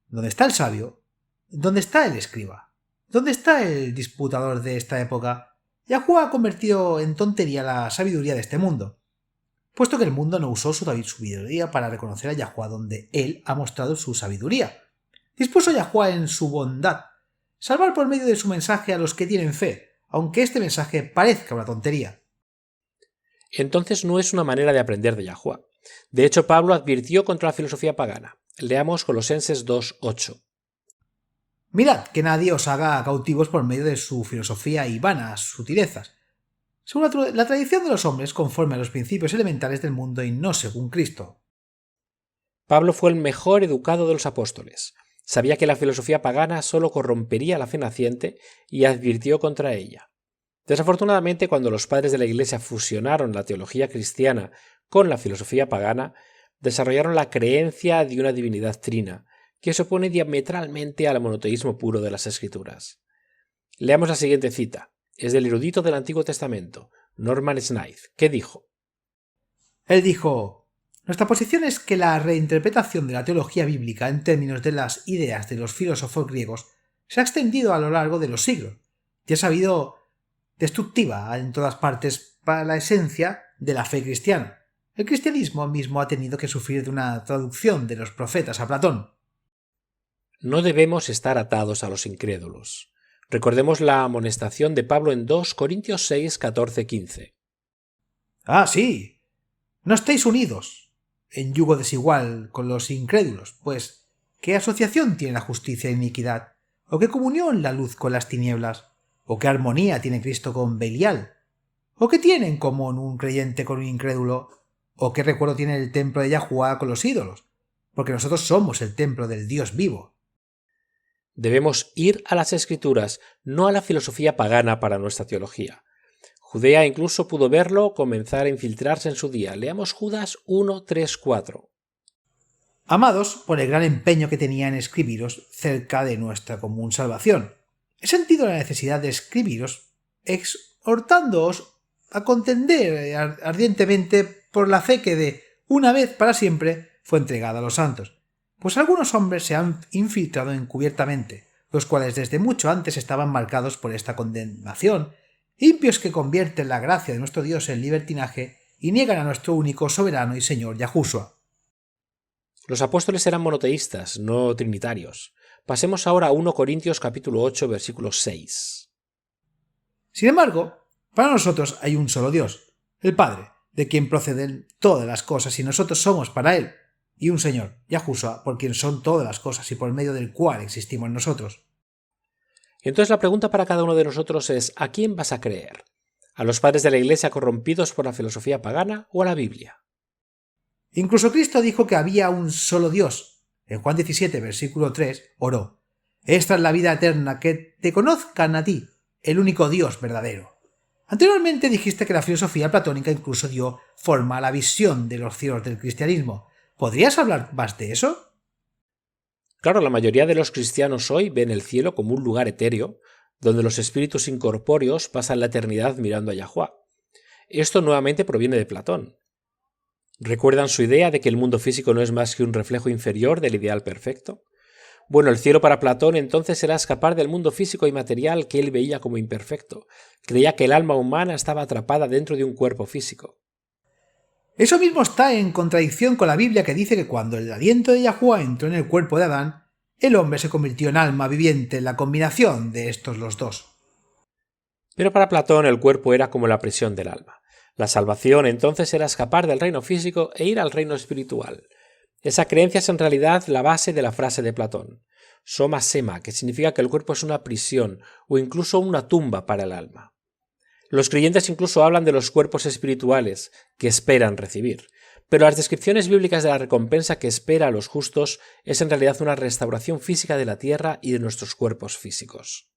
¿dónde está el sabio? ¿Dónde está el escriba? ¿Dónde está el disputador de esta época? Yahuwah ha convertido en tontería la sabiduría de este mundo, puesto que el mundo no usó su sabiduría para reconocer a Yahuwah donde él ha mostrado su sabiduría. Dispuso Yahuwah en su bondad salvar por medio de su mensaje a los que tienen fe, aunque este mensaje parezca una tontería. Entonces no es una manera de aprender de Yahuwah. De hecho, Pablo advirtió contra la filosofía pagana. Leamos Colosenses 2:8. Mirad que nadie os haga cautivos por medio de su filosofía y vanas sutilezas, según la tradición de los hombres, conforme a los principios elementales del mundo y no según Cristo. Pablo fue el mejor educado de los apóstoles. Sabía que la filosofía pagana solo corrompería la fe naciente y advirtió contra ella. Desafortunadamente, cuando los padres de la Iglesia fusionaron la teología cristiana con la filosofía pagana, desarrollaron la creencia de una divinidad trina, que se opone diametralmente al monoteísmo puro de las Escrituras. Leamos la siguiente cita. Es del erudito del Antiguo Testamento, Norman Smythe, que dijo: Él dijo: nuestra posición es que la reinterpretación de la teología bíblica en términos de las ideas de los filósofos griegos se ha extendido a lo largo de los siglos y ha sabido destructiva en todas partes para la esencia de la fe cristiana. El cristianismo mismo ha tenido que sufrir de una traducción de los profetas a Platón. No debemos estar atados a los incrédulos. Recordemos la amonestación de Pablo en 2 Corintios 6, 14, 15. Ah, sí. No estéis unidos en yugo desigual con los incrédulos, pues ¿qué asociación tiene la justicia e iniquidad? ¿O qué comunión la luz con las tinieblas? ¿O qué armonía tiene Cristo con Belial? ¿O qué tiene en común un creyente con un incrédulo? ¿O qué recuerdo tiene el templo de Yahuwah con los ídolos? Porque nosotros somos el templo del Dios vivo. Debemos ir a las Escrituras, no a la filosofía pagana para nuestra teología. Judea incluso pudo verlo comenzar a infiltrarse en su día. Leamos Judas 1, 3, 4. Amados, por el gran empeño que tenía en escribiros cerca de nuestra común salvación, he sentido la necesidad de escribiros, exhortándoos a contender ardientemente por la fe que de una vez para siempre fue entregada a los santos. Pues algunos hombres se han infiltrado encubiertamente, los cuales desde mucho antes estaban marcados por esta condenación, impios que convierten la gracia de nuestro Dios en libertinaje y niegan a nuestro único soberano y Señor Yahushua. Los apóstoles eran monoteístas, no trinitarios. Pasemos ahora a 1 Corintios capítulo 8, versículo 6. Sin embargo, para nosotros hay un solo Dios, el Padre, de quien proceden todas las cosas y nosotros somos para Él, y un Señor, Yahushua, por quien son todas las cosas y por medio del cual existimos nosotros. Entonces la pregunta para cada uno de nosotros es: ¿a quién vas a creer? ¿A los padres de la Iglesia corrompidos por la filosofía pagana o a la Biblia? Incluso Cristo dijo que había un solo Dios. En Juan 17, versículo 3, oró: «Esta es la vida eterna, que te conozcan a ti, el único Dios verdadero». Anteriormente dijiste que la filosofía platónica incluso dio forma a la visión de los cielos del cristianismo. ¿Podrías hablar más de eso? Claro, la mayoría de los cristianos hoy ven el cielo como un lugar etéreo, donde los espíritus incorpóreos pasan la eternidad mirando a Yahuwah. Esto nuevamente proviene de Platón. ¿Recuerdan su idea de que el mundo físico no es más que un reflejo inferior del ideal perfecto? Bueno, el cielo para Platón entonces era escapar del mundo físico y material que él veía como imperfecto. Creía que el alma humana estaba atrapada dentro de un cuerpo físico. Eso mismo está en contradicción con la Biblia, que dice que cuando el aliento de Yahuwah entró en el cuerpo de Adán, el hombre se convirtió en alma viviente en la combinación de estos los dos. Pero para Platón el cuerpo era como la prisión del alma. La salvación entonces era escapar del reino físico e ir al reino espiritual. Esa creencia es en realidad la base de la frase de Platón, soma sema, que significa que el cuerpo es una prisión o incluso una tumba para el alma. Los creyentes incluso hablan de los cuerpos espirituales que esperan recibir, pero las descripciones bíblicas de la recompensa que espera a los justos es en realidad una restauración física de la tierra y de nuestros cuerpos físicos.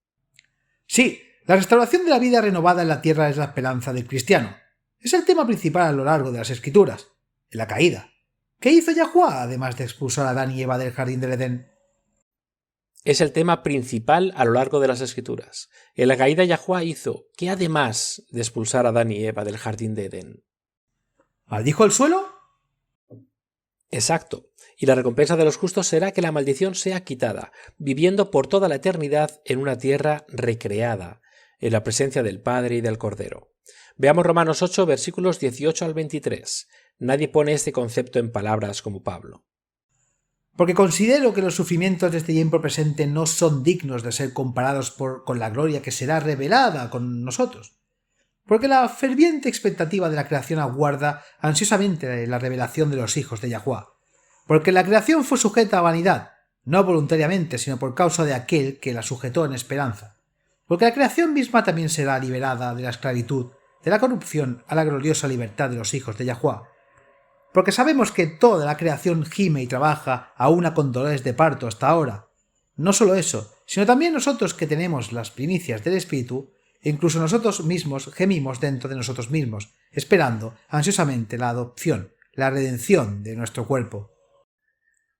Sí, la restauración de la vida renovada en la tierra es la esperanza del cristiano. Es el tema principal a lo largo de las Escrituras, en la caída. ¿Qué hizo Yahuwah además de expulsar a Adán y Eva del jardín del Edén? Es el tema principal a lo largo de las Escrituras. En la caída Yahuwah hizo que además de expulsar a Adán y Eva del jardín de Edén. ¿Maldijo el suelo? Exacto. Y la recompensa de los justos será que la maldición sea quitada, viviendo por toda la eternidad en una tierra recreada, en la presencia del Padre y del Cordero. Veamos Romanos 8, versículos 18 al 23. Nadie pone este concepto en palabras como Pablo. Porque considero que los sufrimientos de este tiempo presente no son dignos de ser comparados con la gloria que será revelada con nosotros. Porque la ferviente expectativa de la creación aguarda ansiosamente la revelación de los hijos de Yahuwah. Porque la creación fue sujeta a vanidad, no voluntariamente, sino por causa de aquel que la sujetó en esperanza. Porque la creación misma también será liberada de la esclavitud, de la corrupción, a la gloriosa libertad de los hijos de Yahuwah. Porque sabemos que toda la creación gime y trabaja aún con dolores de parto hasta ahora. No solo eso, sino también nosotros que tenemos las primicias del Espíritu, incluso nosotros mismos gemimos dentro de nosotros mismos, esperando ansiosamente la adopción, la redención de nuestro cuerpo.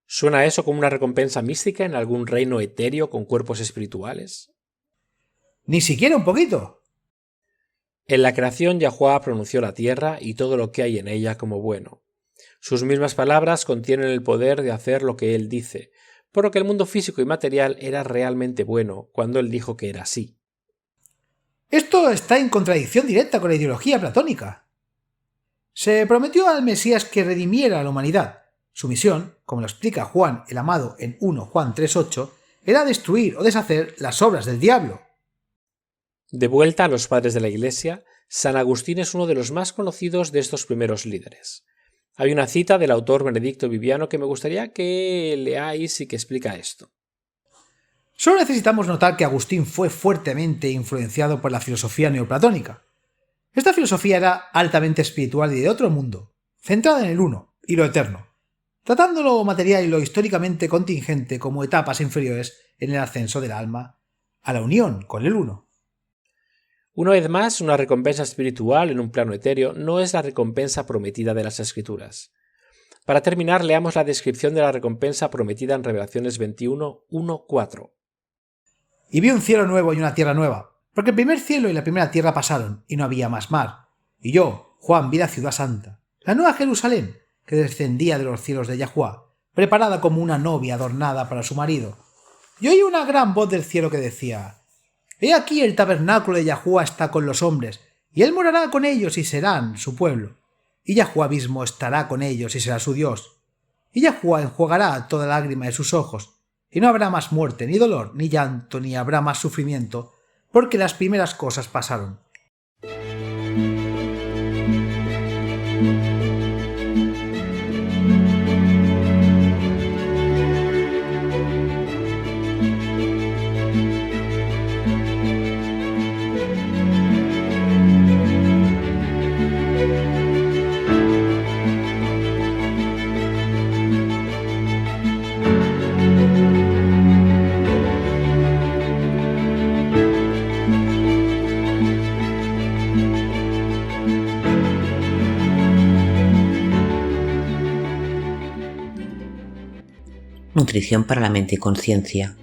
¿Suena eso como una recompensa mística en algún reino etéreo con cuerpos espirituales? Ni siquiera un poquito. En la creación Yahuwah pronunció la tierra y todo lo que hay en ella como bueno. Sus mismas palabras contienen el poder de hacer lo que él dice, por lo que el mundo físico y material era realmente bueno cuando él dijo que era así. Esto está en contradicción directa con la ideología platónica. Se prometió al Mesías que redimiera a la humanidad. Su misión, como lo explica Juan el Amado en 1 Juan 3:8, era destruir o deshacer las obras del diablo. De vuelta a los padres de la Iglesia, San Agustín es uno de los más conocidos de estos primeros líderes. Hay una cita del autor Benedicto Viviano que me gustaría que leáis y que explica esto. Solo necesitamos notar que Agustín fue fuertemente influenciado por la filosofía neoplatónica. Esta filosofía era altamente espiritual y de otro mundo, centrada en el uno y lo eterno, tratando lo material y lo históricamente contingente como etapas inferiores en el ascenso del alma a la unión con el Uno. Una vez más, una recompensa espiritual en un plano etéreo no es la recompensa prometida de las Escrituras. Para terminar, leamos la descripción de la recompensa prometida en Revelaciones 21, 1-4. Y vi un cielo nuevo y una tierra nueva, porque el primer cielo y la primera tierra pasaron, y no había más mar. Y yo, Juan, vi la ciudad santa, la nueva Jerusalén, que descendía de los cielos de Yahuá, preparada como una novia adornada para su marido. Y oí una gran voz del cielo que decía: He aquí el tabernáculo de Yahuá está con los hombres, y él morará con ellos y serán su pueblo. Y Yahuá mismo estará con ellos y será su Dios. Y Yahuá enjuagará toda lágrima de sus ojos, y no habrá más muerte, ni dolor, ni llanto, ni habrá más sufrimiento, porque las primeras cosas pasaron. Nutrición para la mente y conciencia.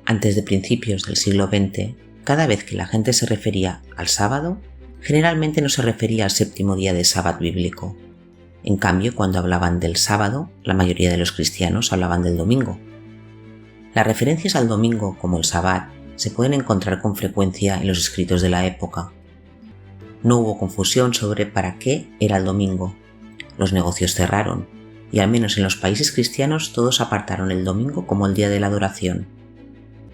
Antes de principios del siglo XX, cada vez que la gente se refería al sábado, generalmente no se refería al séptimo día de sábado bíblico. En cambio, cuando hablaban del sábado, la mayoría de los cristianos hablaban del domingo. Las referencias al domingo, como el sabbat, se pueden encontrar con frecuencia en los escritos de la época. No hubo confusión sobre para qué era el domingo. Los negocios cerraron, y al menos en los países cristianos todos apartaron el domingo como el día de la adoración.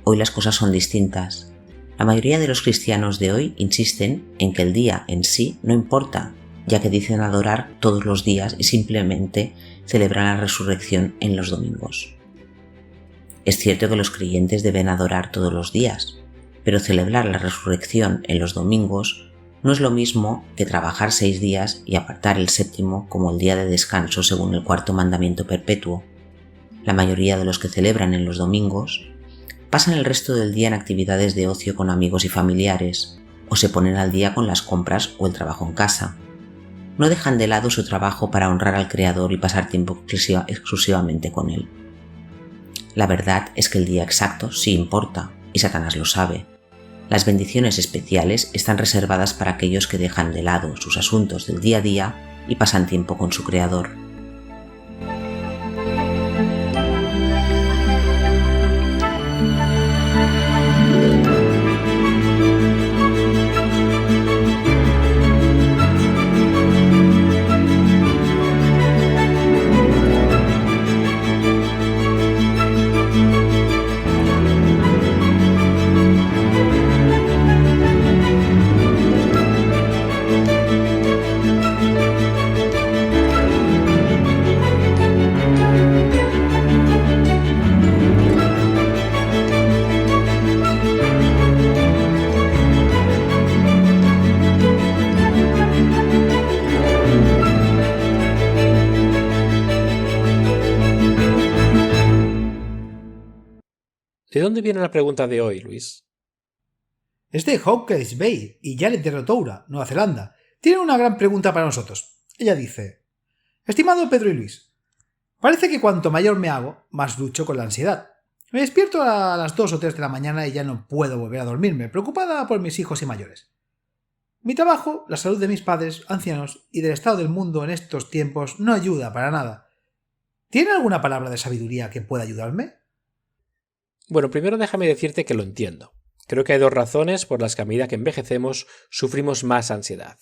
Hoy las cosas son distintas. La mayoría de los cristianos de hoy insisten en que el día en sí no importa, ya que dicen adorar todos los días y simplemente celebran la resurrección en los domingos. Es cierto que los creyentes deben adorar todos los días, pero celebrar la resurrección en los domingos no es lo mismo que trabajar 6 días y apartar el séptimo como el día de descanso según el cuarto mandamiento perpetuo. La mayoría de los que celebran en los domingos pasan el resto del día en actividades de ocio con amigos y familiares, o se ponen al día con las compras o el trabajo en casa. No dejan de lado su trabajo para honrar al Creador y pasar tiempo exclusivamente con Él. La verdad es que el día exacto sí importa, y Satanás lo sabe. Las bendiciones especiales están reservadas para aquellos que dejan de lado sus asuntos del día a día y pasan tiempo con su Creador. ¿De dónde viene la pregunta de hoy, Luis? Es de Hawke's Bay y Janet de Rotorua, Nueva Zelanda. Tienen una gran pregunta para nosotros. Ella dice: Estimado Pedro y Luis, parece que cuanto mayor me hago, más lucho con la ansiedad. Me despierto a las 2 o 3 de la mañana y ya no puedo volver a dormirme, preocupada por mis hijos y mayores. Mi trabajo, la salud de mis padres, ancianos y del estado del mundo en estos tiempos no ayuda para nada. ¿Tiene alguna palabra de sabiduría que pueda ayudarme? Bueno, primero déjame decirte que lo entiendo. Creo que hay 2 razones por las que a medida que envejecemos sufrimos más ansiedad.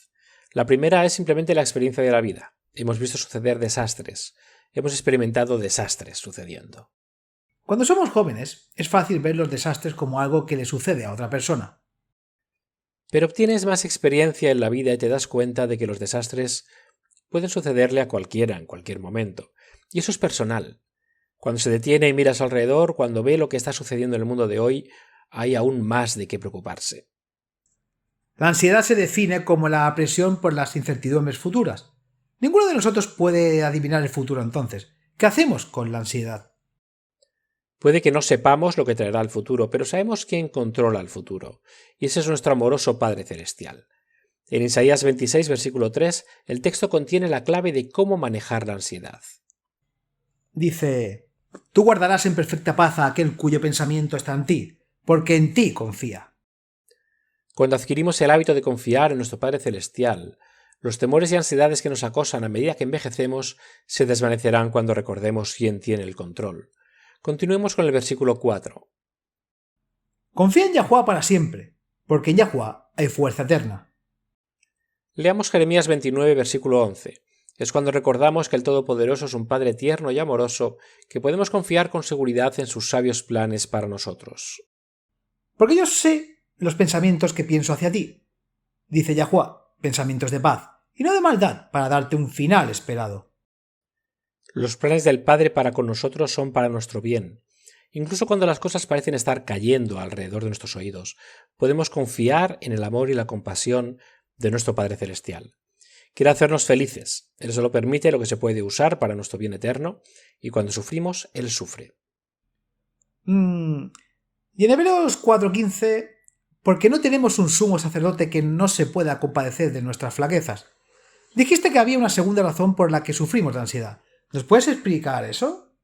La primera es simplemente la experiencia de la vida. Hemos visto suceder desastres. Hemos experimentado desastres sucediendo. Cuando somos jóvenes, es fácil ver los desastres como algo que le sucede a otra persona. Pero obtienes más experiencia en la vida y te das cuenta de que los desastres pueden sucederle a cualquiera en cualquier momento. Y eso es personal. Cuando se detiene y mira a su alrededor, cuando ve lo que está sucediendo en el mundo de hoy, hay aún más de qué preocuparse. La ansiedad se define como la apresión por las incertidumbres futuras. Ninguno de nosotros puede adivinar el futuro entonces. ¿Qué hacemos con la ansiedad? Puede que no sepamos lo que traerá el futuro, pero sabemos quién controla el futuro, y ese es nuestro amoroso Padre Celestial. En Isaías 26, versículo 3, el texto contiene la clave de cómo manejar la ansiedad. Dice: Tú guardarás en perfecta paz a aquel cuyo pensamiento está en ti, porque en ti confía. Cuando adquirimos el hábito de confiar en nuestro Padre Celestial, los temores y ansiedades que nos acosan a medida que envejecemos se desvanecerán cuando recordemos quién tiene el control. Continuemos con el versículo 4. Confía en Yahuwá para siempre, porque en Yahuwá hay fuerza eterna. Leamos Jeremías 29, versículo 11. Es cuando recordamos que el Todopoderoso es un Padre tierno y amoroso, que podemos confiar con seguridad en sus sabios planes para nosotros. Porque yo sé los pensamientos que pienso hacia ti, dice Yahuwá, pensamientos de paz y no de maldad, para darte un final esperado. Los planes del Padre para con nosotros son para nuestro bien. Incluso cuando las cosas parecen estar cayendo alrededor de nuestros oídos, podemos confiar en el amor y la compasión de nuestro Padre Celestial. Quiere hacernos felices. Él solo permite lo que se puede usar para nuestro bien eterno, y cuando sufrimos, Él sufre. Y en Hebreos 4:15, porque no tenemos un sumo sacerdote que no se pueda compadecer de nuestras flaquezas. Dijiste que había una segunda razón por la que sufrimos de ansiedad. ¿Nos puedes explicar eso?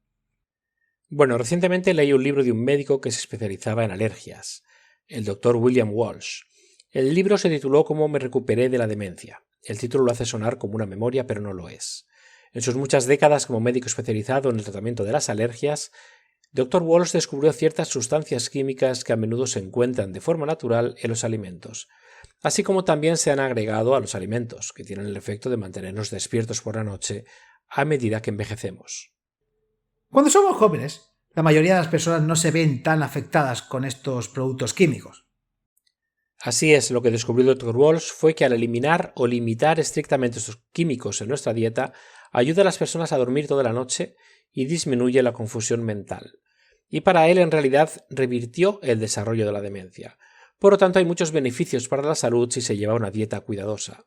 Bueno, recientemente leí un libro de un médico que se especializaba en alergias, el Dr. William Walsh. El libro se tituló Cómo me recuperé de la demencia. El título lo hace sonar como una memoria, pero no lo es. En sus muchas décadas como médico especializado en el tratamiento de las alergias, Dr. Walsh descubrió ciertas sustancias químicas que a menudo se encuentran de forma natural en los alimentos, así como también se han agregado a los alimentos, que tienen el efecto de mantenernos despiertos por la noche a medida que envejecemos. Cuando somos jóvenes, la mayoría de las personas no se ven tan afectadas con estos productos químicos. Así es, lo que descubrió el Dr. Walsh fue que al eliminar o limitar estrictamente estos químicos en nuestra dieta, ayuda a las personas a dormir toda la noche y disminuye la confusión mental. Y para él, en realidad, revirtió el desarrollo de la demencia. Por lo tanto, hay muchos beneficios para la salud si se lleva una dieta cuidadosa.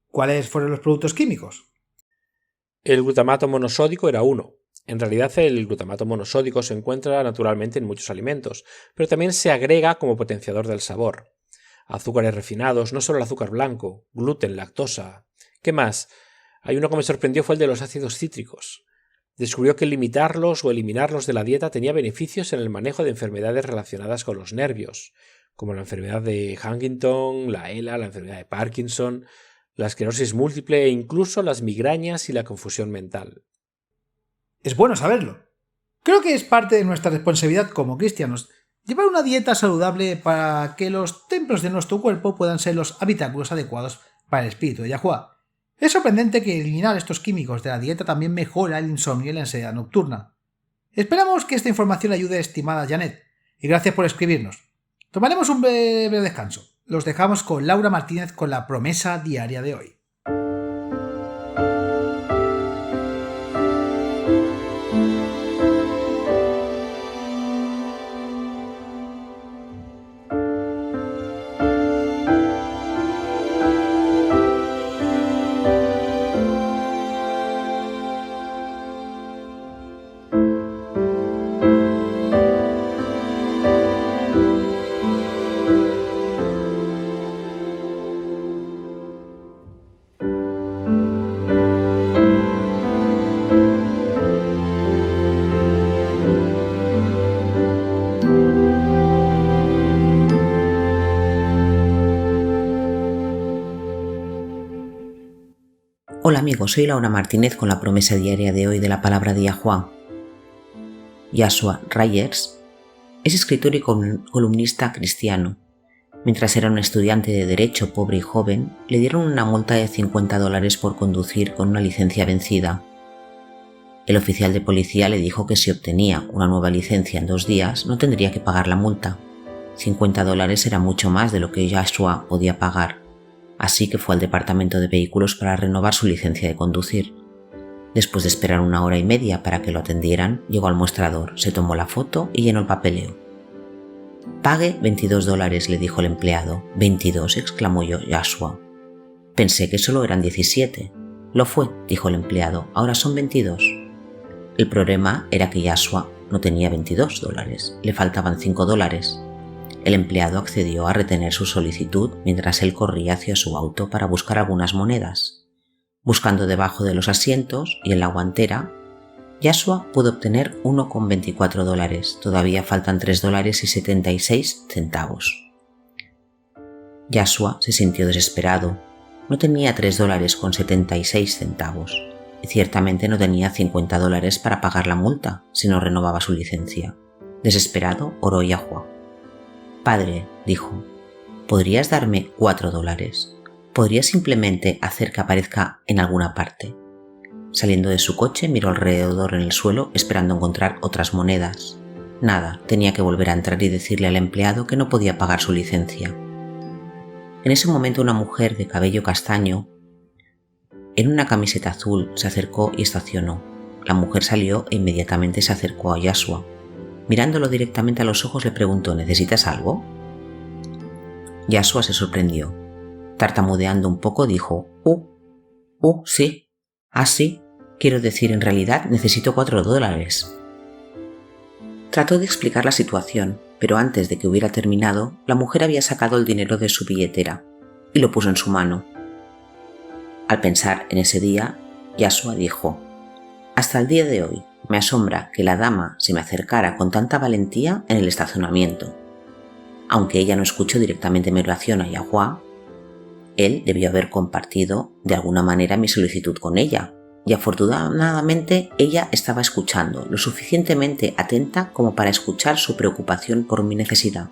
¿Cuáles fueron los productos químicos? El glutamato monosódico era uno. En realidad, el glutamato monosódico se encuentra naturalmente en muchos alimentos, pero también se agrega como potenciador del sabor. Azúcares refinados, no solo el azúcar blanco, gluten, lactosa. ¿Qué más? Hay uno que me sorprendió, fue el de los ácidos cítricos. Descubrió que limitarlos o eliminarlos de la dieta tenía beneficios en el manejo de enfermedades relacionadas con los nervios, como la enfermedad de Huntington, la ELA, la enfermedad de Parkinson, la esclerosis múltiple e incluso las migrañas y la confusión mental. Es bueno saberlo. Creo que es parte de nuestra responsabilidad como cristianos llevar una dieta saludable para que los templos de nuestro cuerpo puedan ser los habitáculos adecuados para el espíritu de Yahuwá. Es sorprendente que eliminar estos químicos de la dieta también mejora el insomnio y la ansiedad nocturna. Esperamos que esta información ayude, estimada Janet, y gracias por escribirnos. Tomaremos un breve descanso. Los dejamos con Laura Martínez con la promesa diaria de hoy. Hola amigos, soy Laura Martínez con la promesa diaria de hoy de la palabra de Yahuwá. Joshua Reyes es escritor y columnista cristiano. Mientras era un estudiante de Derecho pobre y joven, le dieron una multa de $50 por conducir con una licencia vencida. El oficial de policía le dijo que si obtenía una nueva licencia en 2 días no tendría que pagar la multa. $50 era mucho más de lo que Joshua podía pagar. Así que fue al departamento de vehículos para renovar su licencia de conducir. Después de esperar 1 hora y media para que lo atendieran, llegó al mostrador, se tomó la foto y llenó el papeleo. «Pague $22», le dijo el empleado. «¿22?», exclamó Joshua. «Pensé que solo eran 17». «Lo fue», dijo el empleado, «ahora son 22». El problema era que Joshua no tenía $22, le faltaban $5. El empleado accedió a retener su solicitud mientras él corría hacia su auto para buscar algunas monedas. Buscando debajo de los asientos y en la guantera, Yashua pudo obtener $1,24. Todavía faltan $3,76. Yashua se sintió desesperado. No tenía $3,76 y ciertamente no tenía $50 para pagar la multa si no renovaba su licencia. Desesperado, oró a Yahweh. «Padre», dijo, «¿podrías darme $4? ¿Podrías simplemente hacer que aparezca en alguna parte?» Saliendo de su coche, miró alrededor en el suelo esperando encontrar otras monedas. Nada, tenía que volver a entrar y decirle al empleado que no podía pagar su licencia. En ese momento una mujer de cabello castaño, en una camiseta azul, se acercó y estacionó. La mujer salió e inmediatamente se acercó a Yashua. Mirándolo directamente a los ojos le preguntó: «¿Necesitas algo?». Yashua se sorprendió. Tartamudeando un poco dijo: sí. Ah, sí. Quiero decir, en realidad necesito $4. Trató de explicar la situación, pero antes de que hubiera terminado, la mujer había sacado el dinero de su billetera y lo puso en su mano. Al pensar en ese día, Yashua dijo: «Hasta el día de hoy me asombra que la dama se me acercara con tanta valentía en el estacionamiento. Aunque ella no escuchó directamente mi oración a Yahweh, él debió haber compartido de alguna manera mi solicitud con ella, y afortunadamente ella estaba escuchando, lo suficientemente atenta como para escuchar su preocupación por mi necesidad.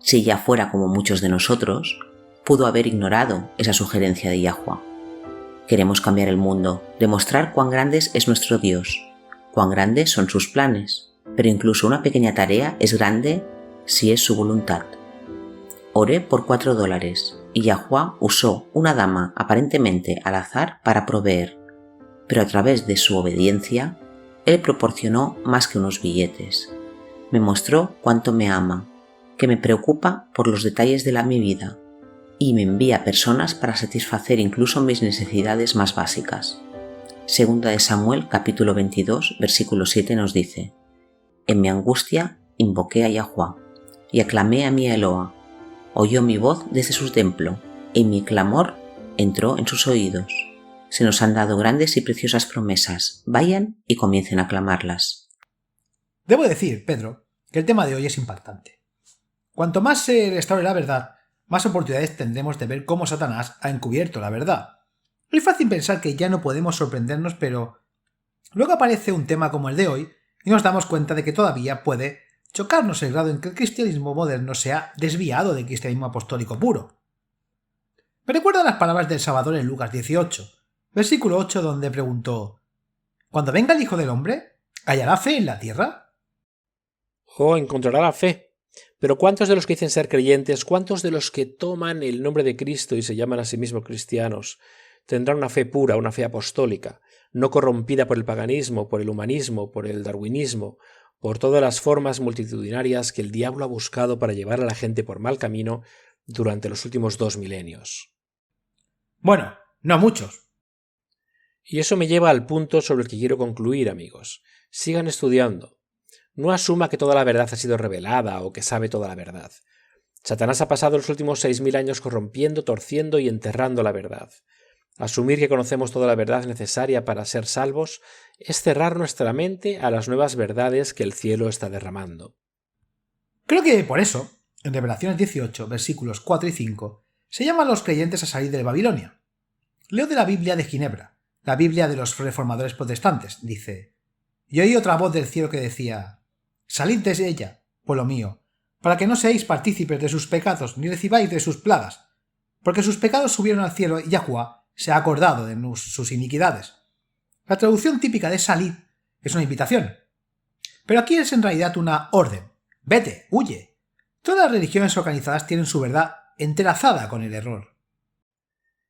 Si ella fuera como muchos de nosotros, pudo haber ignorado esa sugerencia de Yahweh. Queremos cambiar el mundo, demostrar cuán grande es nuestro Dios, cuán grandes son sus planes, pero incluso una pequeña tarea es grande si es su voluntad. Oré por $4 y Yahweh usó una dama aparentemente al azar para proveer, pero a través de su obediencia, él proporcionó más que unos billetes. Me mostró cuánto me ama, que me preocupa por los detalles de mi vida y me envía personas para satisfacer incluso mis necesidades más básicas. Segunda de Samuel, capítulo 22, versículo 7 nos dice: «En mi angustia invoqué a Yahweh y aclamé a mi Eloa. Oyó mi voz desde su templo, y mi clamor entró en sus oídos. Se nos han dado grandes y preciosas promesas. Vayan y comiencen a clamarlas». Debo decir, Pedro, que el tema de hoy es impactante. Cuanto más se restaure la verdad, más oportunidades tendremos de ver cómo Satanás ha encubierto la verdad. Es fácil pensar que ya no podemos sorprendernos, pero luego aparece un tema como el de hoy y nos damos cuenta de que todavía puede chocarnos el grado en que el cristianismo moderno se ha desviado del cristianismo apostólico puro. Me recuerdan las palabras del Salvador en Lucas 18, versículo 8, donde preguntó: «¿Cuando venga el Hijo del Hombre, hallará fe en la tierra?». Encontrará la fe. Pero ¿cuántos de los que dicen ser creyentes, cuántos de los que toman el nombre de Cristo y se llaman a sí mismos cristianos, tendrán una fe pura, una fe apostólica, no corrompida por el paganismo, por el humanismo, por el darwinismo, por todas las formas multitudinarias que el diablo ha buscado para llevar a la gente por mal camino durante los últimos 2 milenios? Bueno, no muchos. Y eso me lleva al punto sobre el que quiero concluir, amigos. Sigan estudiando. No asuma que toda la verdad ha sido revelada o que sabe toda la verdad. Satanás ha pasado los últimos 6.000 años corrompiendo, torciendo y enterrando la verdad. Asumir que conocemos toda la verdad necesaria para ser salvos es cerrar nuestra mente a las nuevas verdades que el cielo está derramando. Creo que por eso, en Revelaciones 18, versículos 4 y 5, se llama a los creyentes a salir de Babilonia. Leo de la Biblia de Ginebra, la Biblia de los reformadores protestantes. Dice: «Y oí otra voz del cielo que decía: salid de ella, pueblo mío, para que no seáis partícipes de sus pecados ni recibáis de sus plagas, porque sus pecados subieron al cielo y Yahweh se ha acordado de sus iniquidades». La traducción típica de salid es una invitación, pero aquí es en realidad una orden. Vete, huye. Todas las religiones organizadas tienen su verdad entrelazada con el error.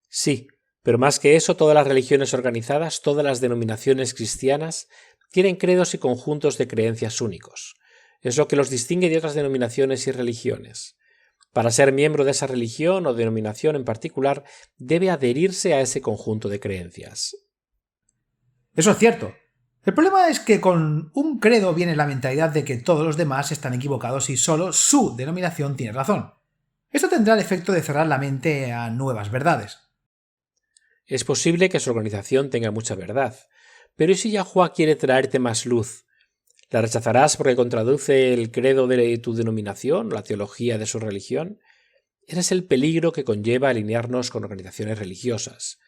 Sí, pero más que eso, todas las religiones organizadas, todas las denominaciones cristianas, tienen credos y conjuntos de creencias únicos. Es lo que los distingue de otras denominaciones y religiones. Para ser miembro de esa religión o denominación en particular, debe adherirse a ese conjunto de creencias. Eso es cierto, El problema es que con un credo viene la mentalidad de que todos los demás están equivocados y solo su denominación tiene razón. Esto tendrá el efecto de cerrar la mente a nuevas verdades. Es posible que su organización tenga mucha verdad, pero ¿y si Yahuwah quiere traerte más luz? ¿La rechazarás porque contradice el credo de tu denominación, la teología de su religión? Ese es el peligro que conlleva alinearnos con organizaciones religiosas.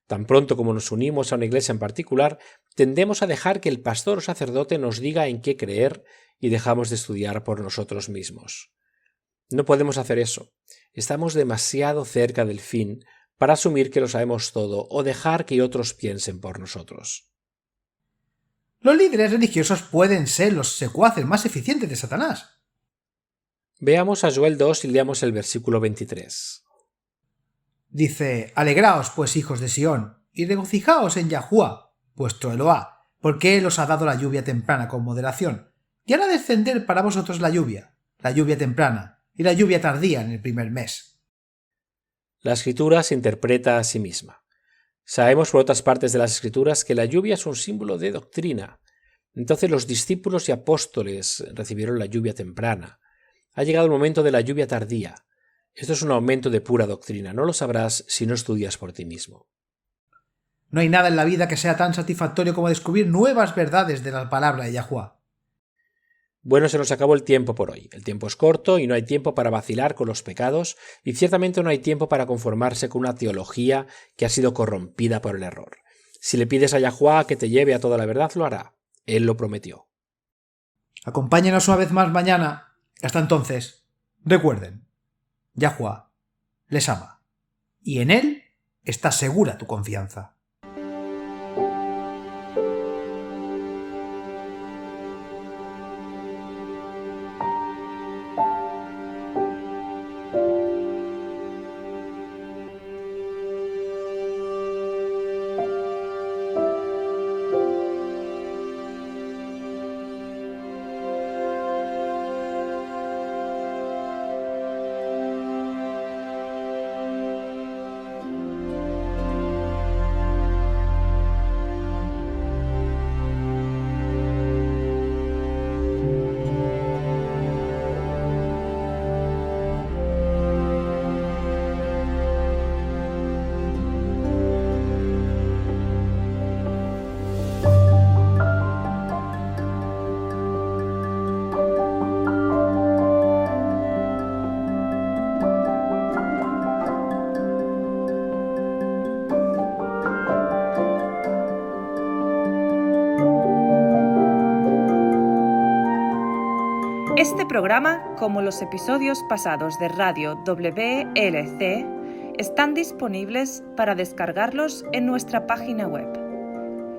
Tan pronto como nos unimos a una iglesia en particular, tendemos a dejar que el pastor o sacerdote nos diga en qué creer y dejamos de estudiar por nosotros mismos. No podemos hacer eso. Estamos demasiado cerca del fin para asumir que lo sabemos todo o dejar que otros piensen por nosotros. Los líderes religiosos pueden ser los secuaces más eficientes de Satanás. Veamos a Joel 2 y leamos el versículo 23. Dice: Alegraos, pues, hijos de Sión, y regocijaos en Yahuwah, vuestro Eloá, porque Él os ha dado la lluvia temprana con moderación, y hará descender para vosotros la lluvia temprana y la lluvia tardía en el primer mes. La Escritura se interpreta a sí misma. Sabemos por otras partes de las Escrituras que la lluvia es un símbolo de doctrina. Entonces los discípulos y apóstoles recibieron la lluvia temprana. Ha llegado el momento de la lluvia tardía. Esto es un aumento de pura doctrina. No lo sabrás si no estudias por ti mismo. No hay nada en la vida que sea tan satisfactorio como descubrir nuevas verdades de la palabra de Yahuwah. Bueno, se nos acabó el tiempo por hoy. El tiempo es corto y no hay tiempo para vacilar con los pecados y ciertamente no hay tiempo para conformarse con una teología que ha sido corrompida por el error. Si le pides a Yahuwah que te lleve a toda la verdad, lo hará. Él lo prometió. Acompáñenos una vez más mañana. Hasta entonces, recuerden, Yahuwah les ama y en Él está segura tu confianza. Este programa, como los episodios pasados de Radio WLC, están disponibles para descargarlos en nuestra página web.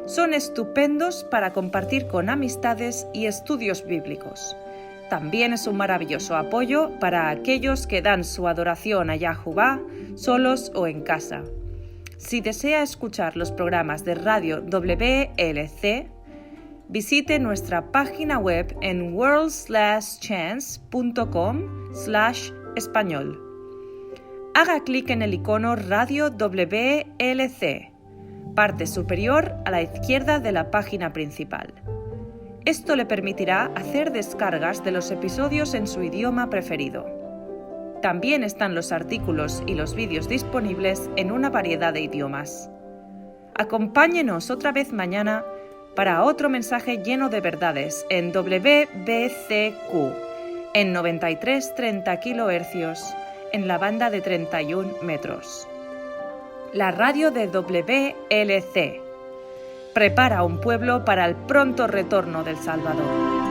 Son estupendos para compartir con amistades y estudios bíblicos. También es un maravilloso apoyo para aquellos que dan su adoración a Yahuwah solos o en casa. Si desea escuchar los programas de Radio WLC, visite nuestra página web en world/chance.com/español. Haga clic en el icono Radio WLC, parte superior a la izquierda de la página principal. Esto le permitirá hacer descargas de los episodios en su idioma preferido. También están los artículos y los vídeos disponibles en una variedad de idiomas. Acompáñenos otra vez mañana para otro mensaje lleno de verdades en WBCQ, en 9330 kHz, en la banda de 31 metros. La radio de WLC prepara un pueblo para el pronto retorno del Salvador.